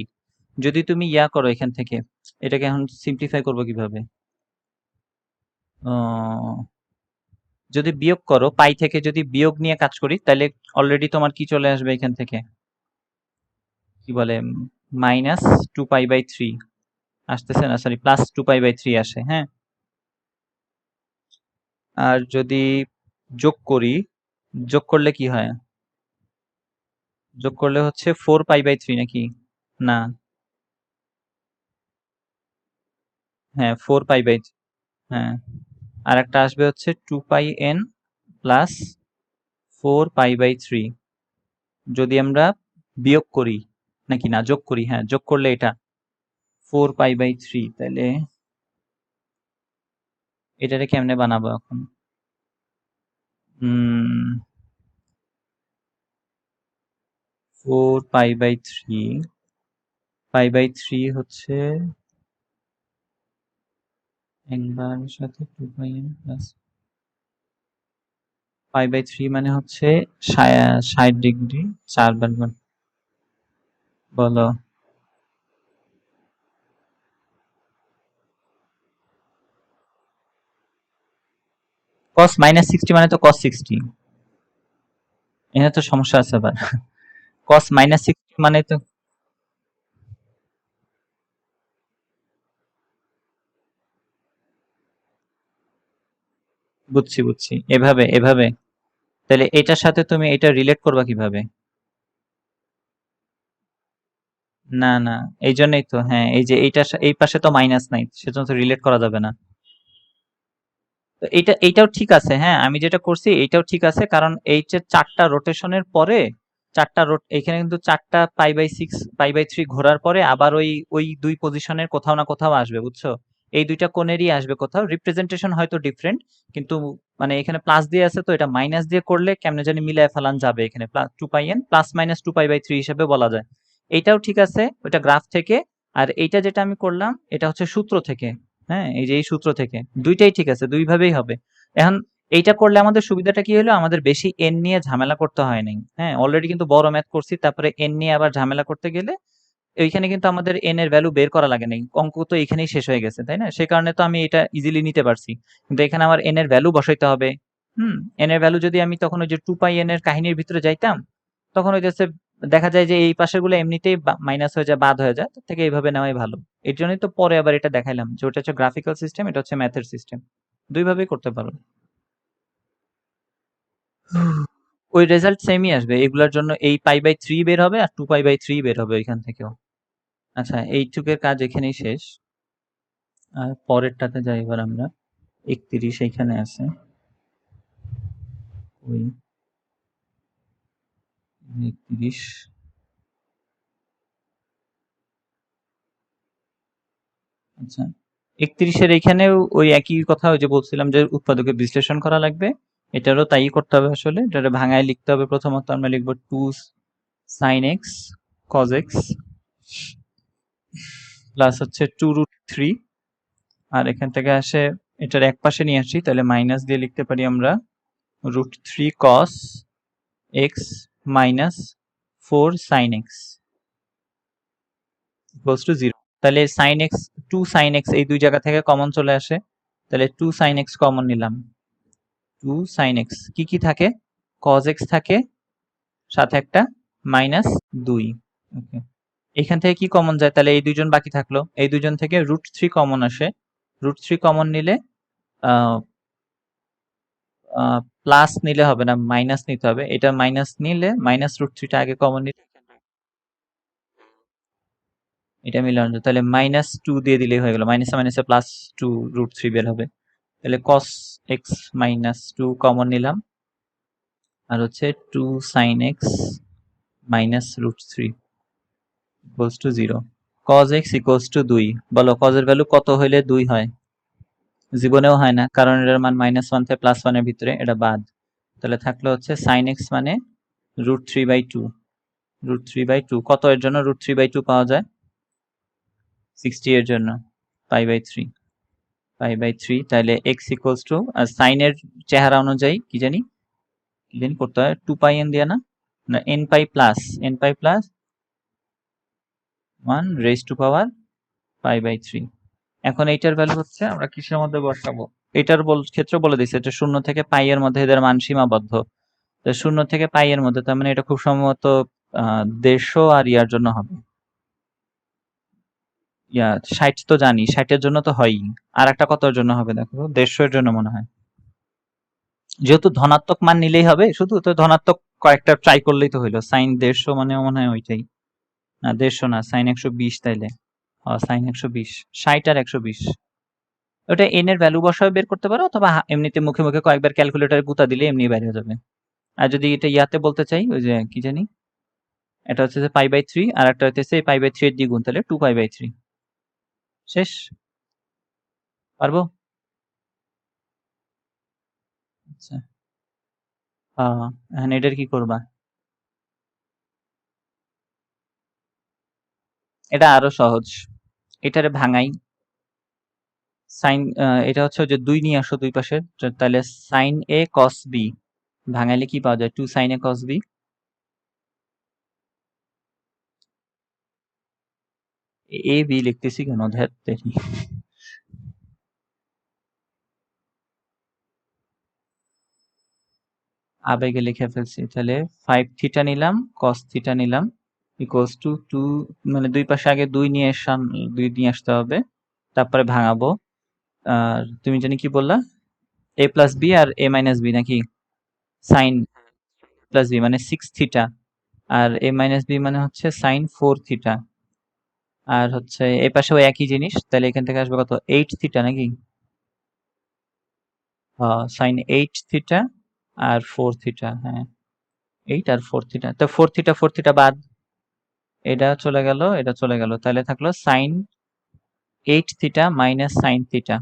যদি তুমি ইয়া করো এখান থেকে, এটাকে এখন সিম্পলিফাই করবো কিভাবে? আহ, যদি বিয়োগ করো, পাই থেকে যদি বিয়োগ নিয়ে কাজ করি তাহলে অলরেডি তোমার কি চলে আসবে এখান থেকে, কি বলে, -2π/3 আসতেছে না, সরি +2π/3 আসে, হ্যাঁ। আর যদি যোগ করি, যোগ করলে কি হয়? যোগ করলে হচ্ছে 4π/3 নাকি? না, হ্যাঁ 4π/3, হ্যাঁ। আর একটা আসবে হচ্ছে 2πn প্লাস 4π/3, যদি আমরা বিয়োগ করি, নাকি না যোগ করি, হ্যাঁ যোগ করলে এটা 4π/3, তাহলে এটারে কেমনে বানাবো এখন? 4π/3, π/3 হচ্ছে একবার সাথে 2πn প্লাস π/3 মানে হচ্ছে 60 ডিগ্রি 4 বার গুণ। বলো। cos -60 মানে তো cos 60। এখানে তো সমস্যা আছে আবার। cos -60 মানে তো বুঝছি বুঝছি, এভাবে এভাবে। তাহলে এটার সাথে তুমি এটা রিলেট করবা কিভাবে? না না, এই জন্যই তো, হ্যাঁ, এই যে এই পাশে তো মাইনাস নাই, সেজন্য তো রিলেট করা যাবে না। তো এইটাও ঠিক আছে, হ্যাঁ, আমি যেটা করছি এইটাও ঠিক আছে, কারণ এই যে 4টা রোটেশনের পরে 4টা এখানে কিন্তু 4টা π/6 π/3 ঘোরার পরে আবার ওই 2 পজিশনের কোথাও না কোথাও আসবে, বুঝছো? এই 2টা কোণেরই আসবে কোথাও, রিপ্রেজেন্টেশন হয়তো ডিফারেন্ট, কিন্তু মানে এখানে প্লাস দিয়ে আছে তো এটা মাইনাস দিয়ে করলে কেমনে জানি মিলায় ফেলান যাবে, এখানে 2πn প্লাস মাইনাস 2π/3 হিসেবে বলা যায়। এইটাও ঠিক আছে, ওইটা গ্রাফ থেকে। আর এইটা যেটা আমি করলাম এটা হচ্ছে সূত্র থেকে। হ্যাঁ, এই যে এই সূত্র থেকে দুইটাই ঠিক আছে, দুই ভাবেই হবে। এখন এইটা করলে আমাদের সুবিধাটা কি হলো, আমাদের বেশি এন নিয়ে ঝামেলা করতে হয় নাই। হ্যাঁ, অলরেডি কিন্তু বড় ম্যাথ করছি, তারপরে এন নিয়ে আবার ঝামেলা করতে গেলে এইখানে কিন্তু আমাদের এন এর ভ্যালু বের করা লাগে নাই, অঙ্ক তো এখানেই শেষ হয়ে গেছে, তাই না? সেই কারণে তো আমি এটা ইজিলি নিতে পারছি। কিন্তু এখানে আমার এন এর ভ্যালু বসাইতে হবে। এন এর ভ্যালু যদি আমি তখন ওই যে 2π এর কাহিনীর ভিতরে যাইতাম, তখন ওই যে দেখা যায় যে এই পাশের গুলো এমনিতেই মাইনাস হয়ে যায়, বাদ হয়ে যায়, তার থেকে এইভাবে নেওয়াই ভালো। এর জন্যই তো পরে আবার এটা দেখাইলাম যে ওটা হচ্ছে গ্রাফিক্যাল সিস্টেম, এটা হচ্ছে ম্যাথের সিস্টেম, দুই ভাবেই করতে পারো। ওই রেজাল্ট সেমই আসবে এগুলার জন্য, এই π/3 বের হবে আর 2π/3 বের হবে ওইখান থেকেও। আচ্ছা, এইটুকের কাজ এখানেই শেষ। আর পরেরটাতে যাই এবার আমরা। 31 এইখানে আছে। ওই 31। আচ্ছা, 31-এর এইখানেও ওই একই কথা, ওই যে বলছিলাম যে উৎপাদকে বিশ্লেষণ করা লাগবে, এটারও তাই করতে হবে আসলে। এটা ভাঙায় লিখতে হবে। প্রথমত আমরা লিখবো 2 sin x cos x plus হচ্ছে 2√3। আর এখান থেকে আসে এটার এক পাশে নিয়ে আসি, তাহলে মাইনাস দিয়ে লিখতে পারি আমরা √3 cos x minus 4 sin x equals to 0। তাহলে sin x 2 sin x এই দুই জায়গা থেকে কমন চলে আসে, তাহলে 2 sin x কমন নিলাম। 2 sin x কি কি থাকে? cos x থাকে, সাথে একটা মাইনাস 2। ওকে, এখান থেকে কি কমন যায়? তাহলে এই দুইজন বাকি থাকলো, এই দুইজন থেকে √3 কমন আসে। √3 কমন নিলে প্লাস নিলে হবে না, মাইনাস নিতে হবে। এটা মাইনাস নিলে মাইনাস √3টা আগে কমন নিতে, এটা মিলানো যায়। তাহলে -2 দিয়ে দিলেই হয়ে গেল, মাইনাসে মাইনাসে +2 √3 বের হবে। তাহলে cos x -2 কমন নিলাম, আর হচ্ছে 2 sin x -√3 equals to 0। cos x equals to 2। বলো cos এর ভ্যালু কত হইলে 2 হয়? জীবনেও হয় না, কারণ এটার মান -1 থেকে +1 এর ভিতরে, এটা বাদ। তাহলে থাকলো হচ্ছে sin x মানে √3/2। √3/2 কত এর জন্য √3/2 পাওয়া যায়? 60 এর জন্য π/3। তাহলে x ইকুয়ালস টু, আর সাইন এর চেহারা অনুযায়ী কি জানি করতে হয়, 2πn দিয়ে না, না n π প্লাস 1 রেজ টু পাওয়ার π/3। এখন এইটার ভ্যালু হচ্ছে আমরা কিসের মধ্যে বসাবো? এটার ক্ষেত্রে বলে দিচ্ছে যে 0 থেকে পাই এর মধ্যে এদের মান সীমাবদ্ধ। 0 থেকে পাই এর মধ্যে, তার মানে এটা খুব সম্ভবত 150 আর ইয়ার জন্য হবে। 60 তো জানি, 60 এর জন্য তো হয়ই। আর একটা কতর জন্য হবে দেখো, 150 এর জন্য মনে হয়। যেহেতু ধনাত্মক মান নিলেই হবে, শুধু তো ধনাত্মক কয়েকটা ট্রাই করলেই তো হইলো। সাইন 150 মানে মনে হয় ওইটাই। না 150 না, সাইন 120 তাইলে। সাইন 120, 60 আর 120। ওটা এন এর ভ্যালু বসায় বের করতে পারো, অথবা এমনিতে মুখে মুখে কয়েকবার ক্যালকুলেটরে গুতা দিলে এমনি বের হয়ে যাবে। আর যদি এটা ইয়াতে বলতে চাই, ওই যে কি জানি, এটা হচ্ছে যে π/3, আর একটা হচ্ছে π/3 এর দ্বিগুণ, তাহলে 2π/3। শেষ। পারবো? আচ্ছা, এখন এটার কি করবা? এটা আরো সহজ। এটারে ভাঙাই। সাইন, এটা হচ্ছে যে 2 নিয়ে আসো দুই পাশে, তাহলে সাইন a cos b ভাঙাইলে কি পাওয়া যায়? 2 sin a cos b। A b লিখতেছি কেন? ধ্যাত তেরি। আবেগে লিখে ফেলছি। তাহলে 5 থিটা নিলাম, cos থিটা নিলাম, ইকুয়ালস টু 2, মানে দুই পাশে আগে 2 নিয়ে 2 নিয়ে আসতে হবে। তারপরে ভাঙাবো। আর তুমি জানি কি বললা? a প্লাস বি আর a মাইনাস বি নাকি? সাইন প্লাস বি মানে 6 থিটা, আর a মাইনাস বি মানে হচ্ছে সাইন 4 থিটা। আর হচ্ছে এ পাশেও একই জিনিস, তাহলে এখান থেকে আসবে কত? 8 থিটা নাকি? সাইন 8 থিটা আর 4 থিটা, হ্যাঁ 8 আর 4 থিটা। তো 4 থিটা 4 থিটা বাদ, এটা চলে গেল, এটা চলে গেল, তাহলে থাকলো sine 8 theta minus sine theta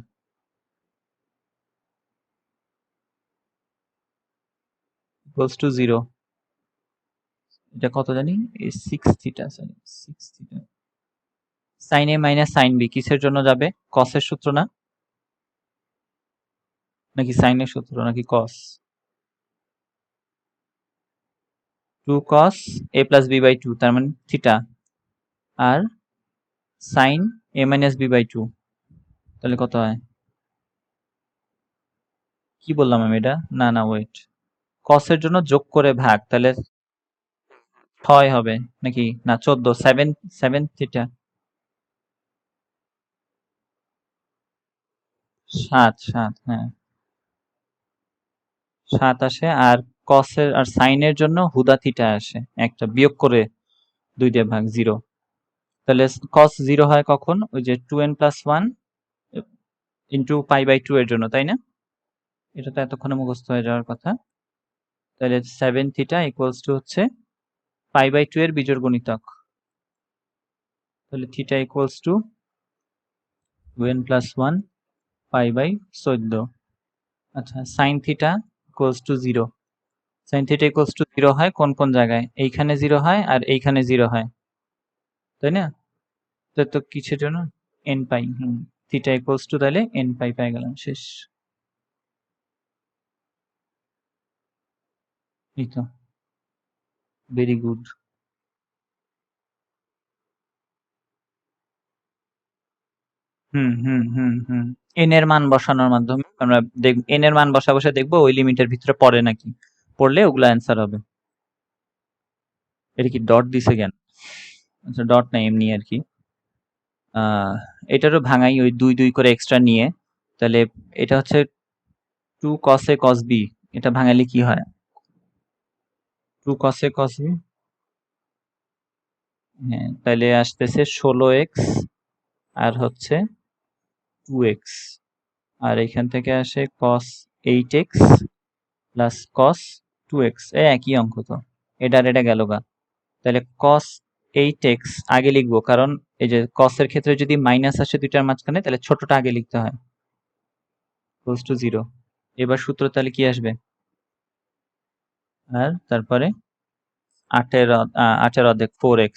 equals to 0। এটা কত জানি? 6 থিটা, সরি 6 থিটা। সাইন এ মাইনাস সাইন বি কিসের জন্য যাবে? কসের সূত্র না? নাকি সাইনের সূত্র নাকি cos? 2 cos a plus B by 2, তার মানে থিটা, আর sine a minus B by 2, তাহলে কত হয়? কি বললাম আমি এটা? না না ওয়েট, কসের জন্য যোগ করে ভাগ, তাহলে 6 হবে নাকি? না 14, 7 7 থিটা, 7 7, হ্যাঁ 7 আসে। আর কসের আর সাইনের জন্য হুদা থিটা আসে, একটা বিয়োগ করে 2 দিয়ে ভাগ 0। তাহলে cos 0 হয় কখন? ওই যে 2n plus 1 into pi by 2 এর জন্য, তাই না? এটা তো এতক্ষণে মুখস্থ হয়ে যাওয়ার কথা। তাহলে 7 থিটা ইকুয়ালস টু হচ্ছে পাই বাই 2 এর বিজোড় গুণিতক, তাহলে theta equals to 2n plus 1 pi by 14। আচ্ছা, sine theta equals to 0। Sine theta equals to 0 হয় কোন কোন জায়গায়? এইখানে 0 হয় আর এইখানে 0 হয়, তাই না? তো কিসের জন্য? n পাই। থিটা ইকুয়ালস টু তাহলে n পাই পেয়ে গেলাম, শেষ। এই তো, ভেরি গুড। n এর মান বসানোর মাধ্যমে আমরা n এর মান বসা বসে দেখবো ওই লিমিটের ভিতরে পড়ে নাকি, পড়লে ওগুলো অ্যান্সার হবে। এটা কি ডট দিছে কেন? আচ্ছা ডট নাই, এমনি আর কি। আহ এটারও ভাঙাই ওই 2 2 করে এক্সট্রা নিয়ে, তাহলে এটা হচ্ছে 2 cos a cos b, এটা ভাঙালে কি হয়? 2 cos a cos b, হ্যাঁ তাহলে আসতেছে 16x আর হচ্ছে 2x, আর এখান থেকে আসে cos 8x plus cos 2x, একই অঙ্ক তো, এটা আর এটা গেল গা। তাহলে cos 8x আগে লিখবো, কারণ এই যে cos এর ক্ষেত্রে যদি মাইনাস আসে দুইটার মাঝখানে, তাহলে ছোটটা আগে লিখতে হয়, ইকুয়ালস টু 0। এবার সূত্র তাহলে কি আসবে? আর তারপরে 8 এর অর্ধেক 4x।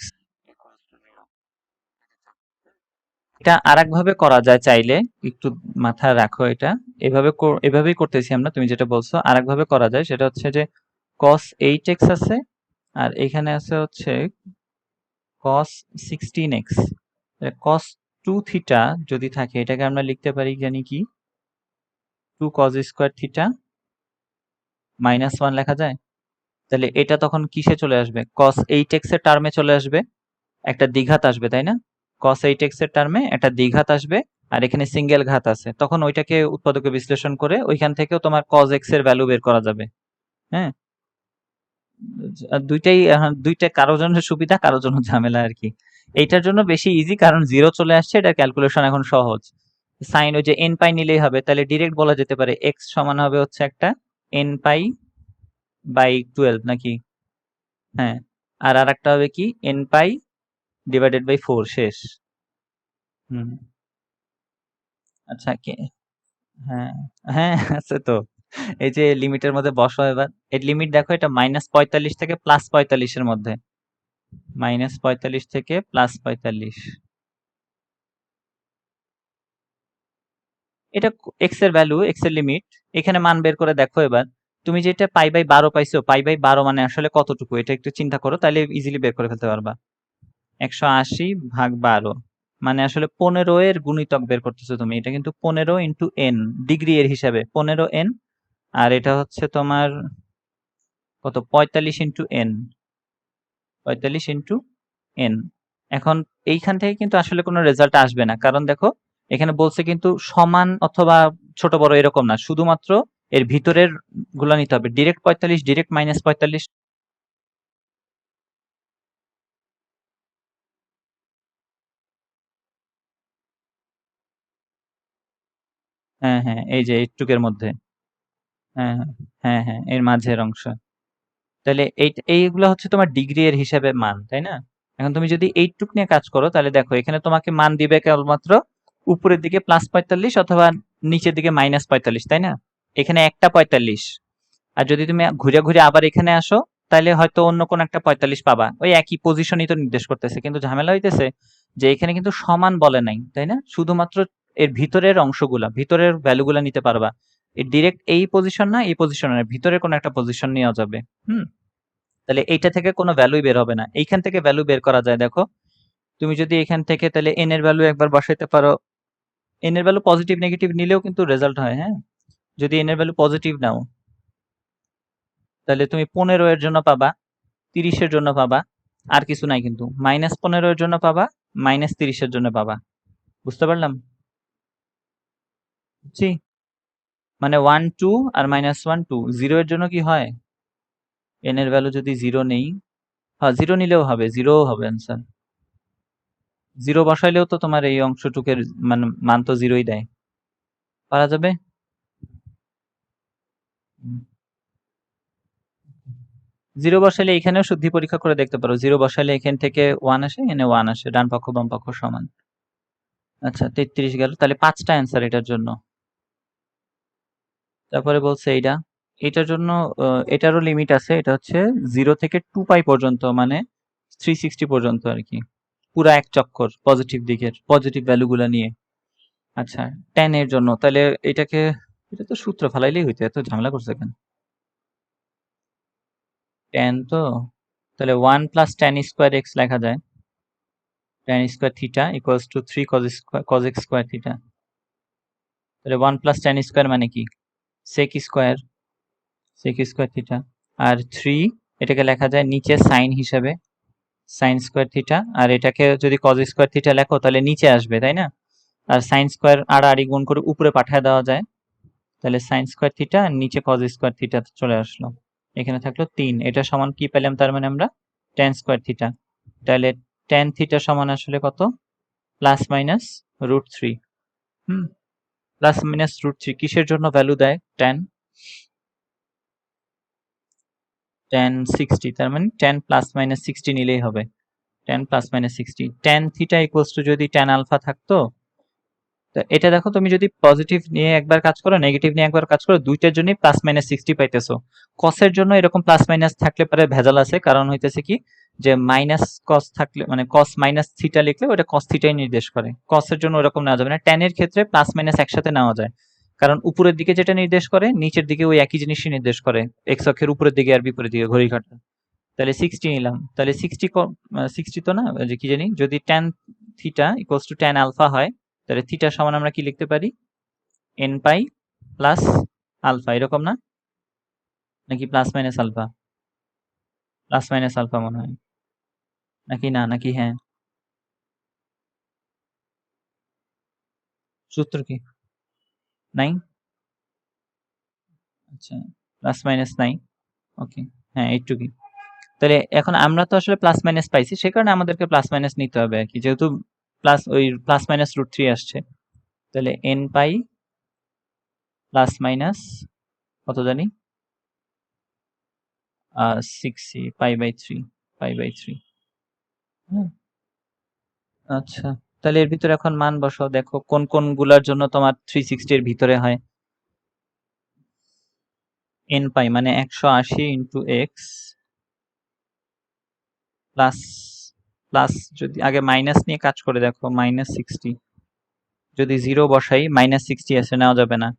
এটা আরেক ভাবে করা যায় চাইলে, একটু মাথায় রাখো এটা। এভাবেই করতেছি আমরা, তুমি যেটা বলছো আরেক ভাবে করা যায়, সেটা হচ্ছে যে cos 8x আছে আর এখানে আছে হচ্ছে cos 16x। cos 2 থিটা যদি থাকে, এটাকে আমরা লিখতে পারি জানি কি, 2 cos স্কয়ার থিটা মাইনাস 1 লেখা যায়। তাহলে এটা তখন কিসে চলে আসবে? cos 8x এর টার্মে চলে আসবে, একটা দ্বিঘাত আসবে, তাই না? cos 8x এর টার্মে একটা দ্বিঘাত আসবে, আর এখানে সিঙ্গেল ঘাত আছে, তখন ওইটাকে উৎপাদকে বিশ্লেষণ করে ওইখান থেকেও তোমার cos x এর ভ্যালু বের করা যাবে। হ্যাঁ, দুইটাই দুইটা কারোর জন্য সুবিধা, কারোর জন্য ঝামেলা আর কি। এইটার জন্য বেশি ইজি, কারণ জিরো চলে আসছে, এটা ক্যালকুলেশন এখন সহজ। সাইন ওই যে এন পাই নিলেই হবে, তাহলে ডিরেক্ট বলা যেতে পারে এক্স সমান হবে হচ্ছে একটা এন পাই বাই 12 নাকি? হ্যাঁ, আর আরেকটা হবে কি এন পাই ডিভাইডেড বাই 4, শেষ। হুম, আচ্ছা কে, হ্যাঁ হ্যাঁ আছে তো। এই যে লিমিটের মধ্যে বসো এবার, এর লিমিট দেখো, এটা -45 থেকে +45 এর মধ্যে, -45 থেকে +45। এটা এক্স এর ভ্যালু, এক্স এর লিমিট, এখানে মান বের করে দেখো এবার। তুমি যেটা পাই/12 পাইছো, পাই/12 মানে আসলে কতটুকু এটা একটু চিন্তা করো, তাহলে ইজিলি বের করে ফেলতে পারবা। 180/12 মানে আসলে 15 এর গুণিতক বের করতেছো তুমি। এটা কিন্তু 15 ইন্টু n, ডিগ্রি এর হিসাবে 15n, আর এটা হচ্ছে তোমার কত 45 ইন্টু n, 45 ইন্টু n। এখন এইখান থেকে কিন্তু আসলে কোনো রেজাল্ট আসবে না, কারণ দেখো এখানে বলছে কিন্তু সমান অথবা ছোট বড় এরকম না, শুধুমাত্র এর ভিতরের গুলা নিতে হবে। Direct 45, direct -45। হ্যাঁ হ্যাঁ, এই যে এইটুকের মধ্যে। হ্যাঁ হ্যাঁ হ্যাঁ হ্যাঁ, এর মাঝের অংশ। তাহলে এইগুলো হচ্ছে তোমার ডিগ্রি এর হিসাবে মান, তাই না? এখন তুমি যদি এইটুক নিয়ে কাজ করো, তাহলে দেখো এখানে তোমাকে মান দিবে কেবলমাত্র উপরের দিকে +45 অথবা নিচের দিকে -45, তাই না? এখানে একটা 45। আর যদি তুমি ঘুরে ঘুরে আবার এখানে আসো, তাহলে হয়তো অন্য কোন একটা 45 পাবা। ওই একই পজিশনই তো নির্দেশ করতেছে, কিন্তু ঝামেলা হইতেছে যে এখানে কিন্তু সমান বলে নাই, তাই না? শুধুমাত্র এর ভিতরের অংশগুলা, ভিতরের ভ্যালুগুলা নিতে পারবা। এর ডিরেক্ট এই পজিশন না, এই পজিশন না, ভিতরে কোনো একটা পজিশন নেওয়া যাবে। হুম। তাহলে এইটা থেকে কোনো ভ্যালুই বের হবে না। এইখান থেকে ভ্যালু বের করা যায়, দেখো তুমি যদি এখান থেকে তাহলে n এর ভ্যালু একবার বসাইতে পারো। n এর ভ্যালু পজিটিভ নেগেটিভ নিলেও কিন্তু রেজাল্ট হয়, হ্যাঁ? যদি n এর ভ্যালু পজিটিভ নাও, তাহলে তুমি 15 এর জন্য পাবা, 30 এর জন্য পাবা, আর কিছু নাই কিন্তু। -15 এর জন্য পাবা, -30 এর জন্য পাবা। বুঝতে পারলাম? বুঝছি? মানে 1 2 আর -1 2, 0 এর জন্য কি হয়? n এর ভ্যালু যদি 0 নেই, হ্যাঁ 0 নিলেও হবে, 0 ও হবে অ্যান্সার। 0 বসাইলেও তো তোমার এই অংশটুকের মানে মান তো 0ই দেয়। পারা যাবে? 0 বসাইলে এখানেও শুদ্ধি পরীক্ষা করে দেখতে পারো। 0 বসাইলে এখান থেকে 1 আসে, এখানে 1 আসে। ডান পক্ষ বাম পক্ষ সমান। আচ্ছা 33 গেল। তাহলে 5টা অ্যান্সার এটার জন্য। তারপরে বলছে এইটা। এটার জন্য এটারও লিমিট আছে। এটা হচ্ছে 0 থেকে 2π পর্যন্ত, মানে 360 পর্যন্ত আরকি। পুরা এক চক্কর পজিটিভ দিকের, পজিটিভ ভ্যালুগুলা নিয়ে। আচ্ছা 10 এর জন্য তাহলে এটাকে, এটা তো সূত্র ফালাইলেই হইতো, এত ঝামেলা করছে কেন? 10 তো, তাহলে 1 প্লাস tan স্কোয়ার x লেখা যায়। tan square theta equals to 3 cos x square theta. তাহলে 1 প্লাস tan স্কোয়ার মানে কি? sec square, sec square theta. আর 3 এটাকে লেখা যায় নিচে সাইন হিসাবে, সাইন স্কোয়ার থিটা। আর এটাকে যদি cos স্কোয়ার থিটা লেখো তাহলে নিচে আসবে, তাই না? আর সাইন স্কোয়ার আড়াআড়ি গুণ করে উপরে পাঠায় দেওয়া যায়। তাহলে সাইন স্কোয়ার থিটা আর নিচে cos স্কোয়ার থিটা চলে আসলো। এখানে থাকলো 3। এটা সমান কি পেলাম তার মানে আমরা? tan square theta. তাহলে tan থিটা সমান আসলে কত? +-√3। হুম, +-√3 কিসের জন্য ভ্যালু দেয় tan? tan 60, তার মানে tan +-60 নিলেই হবে। tan +-60, tan theta equals to যদি tan আলফা থাকতো, তো এটা দেখো তুমি যদি পজিটিভ নিয়ে একবার কাজ করো, নেগেটিভ নিয়ে একবার কাজ করো, দুইটার জন্যই +-60 পাইতেছো। কসের জন্য এরকম প্লাস মাইনাস থাকলে পরে ভেজাল আছে, কারণ হইতেছে কি যে মাইনাস কস থাকলে মানে কস মাইনাস থিটা লিখলে ওটা কস থিটাই নির্দেশ করে। কসের জন্য ওরকম নেওয়া যাবে না। tan এর ক্ষেত্রে প্লাস মাইনাস একসাথে নেওয়া যায়, কারণ উপরের দিকে যেটা নির্দেশ করে নিচের দিকে ওই একই জিনিসই নির্দেশ করে, এক্স অক্ষের উপরের দিকে আর বিপরীত দিকে ঘড়ির কাঁটা। তাহলে 60 নিলাম। তাহলে 60 তো না, যে কি জানি, যদি tan theta equals to tan alpha হয়, তাহলে থিটা সমান আমরা কি লিখতে পারি? n পাই প্লাস আলফা, এরকম না? নাকি plus minus alpha? Plus minus alpha মনে হয়। নাকি না, নাকি হ্যাঁ? সূত্র কি? নাই? আচ্ছা, প্লাস মাইনাস নাই। ওকে, হ্যাঁ এইটুকুই। তাহলে এখন আমরা তো আসলে প্লাস মাইনাস পাইছি, সে কারণে আমাদেরকে প্লাস মাইনাস নিতে হবে আর কি, যেহেতু ওই +-√3 আসছে। তাহলে n পাই প্লাস মাইনাস কত জানি, 6 পাই/3, পাই/3। হুম, আচ্ছা তাহলে এর ভিতরে এখন মান বসাও, দেখো কোন কোন গুলার জন্য তোমার 360 এর ভিতরে হয়। n পাই মানে 180 ইন্টু এক্স প্লাস, প্লাস যদি আগে মাইনাস নিয়ে কাজ করে দেখো, -60, যদি 0 বসাই -60 আসে, নেওয়া যাবে না।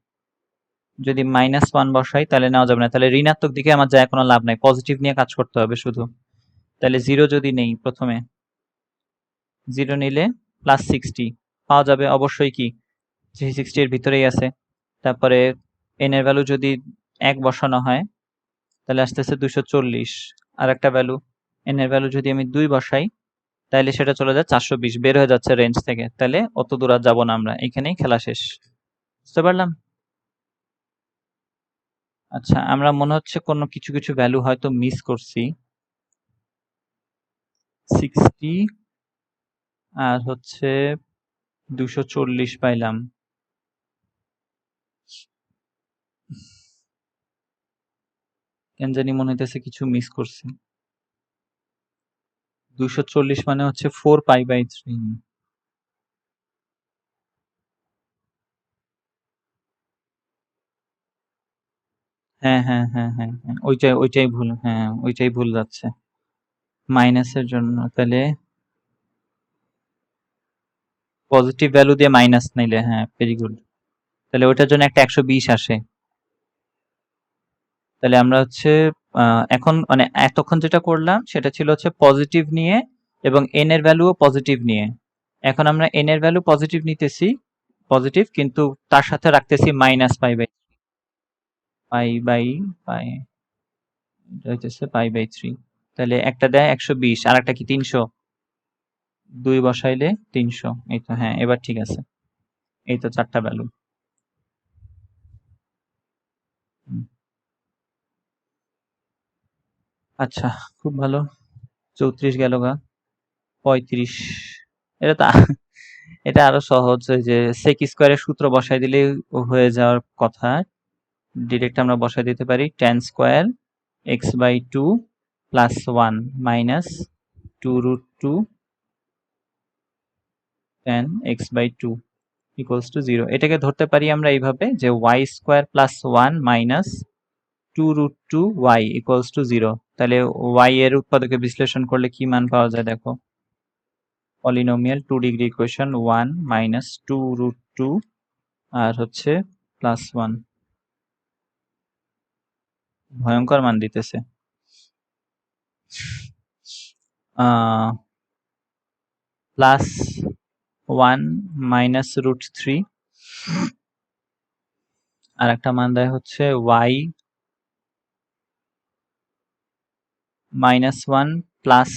যদি -1 বসাই তাহলে নেওয়া যাবে না, তাহলে ঋণাত্মক দিকে আমার যায় কোনো লাভ নাই, পজিটিভ নিয়ে কাজ করতে হবে শুধু। তাহলে 0 যদি নেই, প্রথমে 0 নিলে +60 পাওয়া যাবে অবশ্যই, কি 360 এর ভিতরেই আছে। তারপরে n এর ভ্যালু যদি 1 বসানো হয় তাহলে আসতেছে 240, আর একটা ভ্যালু n এর ভ্যালু যদি আমি 2 বসাই তাহলে সেটা চলে যায় 420, বের হয়ে যাচ্ছে রেঞ্জ থেকে। তাহলে অত দূর আর যাবো না আমরা, এখানেই খেলা শেষ। বুঝতে পারলাম? আচ্ছা, আমরা মনে হচ্ছে কোনো কিছু কিছু ভ্যালু হয়তো মিস করছি। 60 আর হচ্ছে 240 পাইলাম। কেন জানি মনে হইতেছে কিছু মিস করছি। 240 মানে হচ্ছে 4π/3। হ্যাঁ হ্যাঁ হ্যাঁ হ্যাঁ হ্যাঁ, ওইটাই ভুল, হ্যাঁ ওইটাই ভুল যাচ্ছে মাইনাসের জন্য। তাহলে পজিটিভ ভ্যালু দিয়ে মাইনাস নিলে, হ্যাঁ ভেরি গুড, তাহলে ওইটার জন্য একটা 120 আসে। তাহলে আমরা হচ্ছে এখন মানে এতক্ষণ যেটা করলাম সেটা ছিল হচ্ছে পজিটিভ নিয়ে এবং n এর ভ্যালুও পজিটিভ নিয়ে। এখন আমরা n এর ভ্যালু পজিটিভ নিতেছি, পজিটিভ, কিন্তু তার সাথে রাখতেছি পাই বাই এটা হইতেছে π/3। তাহলে একটা দেয় 120 আর একটা কি 300, 2 বসাইলে 300। এই তো, হ্যাঁ এবার ঠিক আছে। এই তো 4টা ভ্যালু। আচ্ছা, খুব ভালো। 34 গেল গা, 35। এটা তো এটা আরো সহজ, ওই যে sec স্কয়ারের সূত্র বসাই দিলেই হয়ে যাওয়ার কথা। ডিরেক্ট আমরা বসাই দিতে পারি tan square x/2 + 1 minus 2√2 tan x/2 equals to 0। এটাকে ধরতে পারি আমরা এইভাবে যে y square + 1 minus 2√2 y equals to 0। তাহলে y এর উৎপাদকে বিশ্লেষণ করলে কি মান পাওয়া যায় দেখো। পলিনোমিয়াল 2 ডিগ্রি ইকুয়েশন 1 মাইনাস 2√2 আর হচ্ছে +1। ভয়ঙ্কর মান দিতেছে। +1 মাইনাস √3 আর একটা মান দেয় হচ্ছে y -1 plus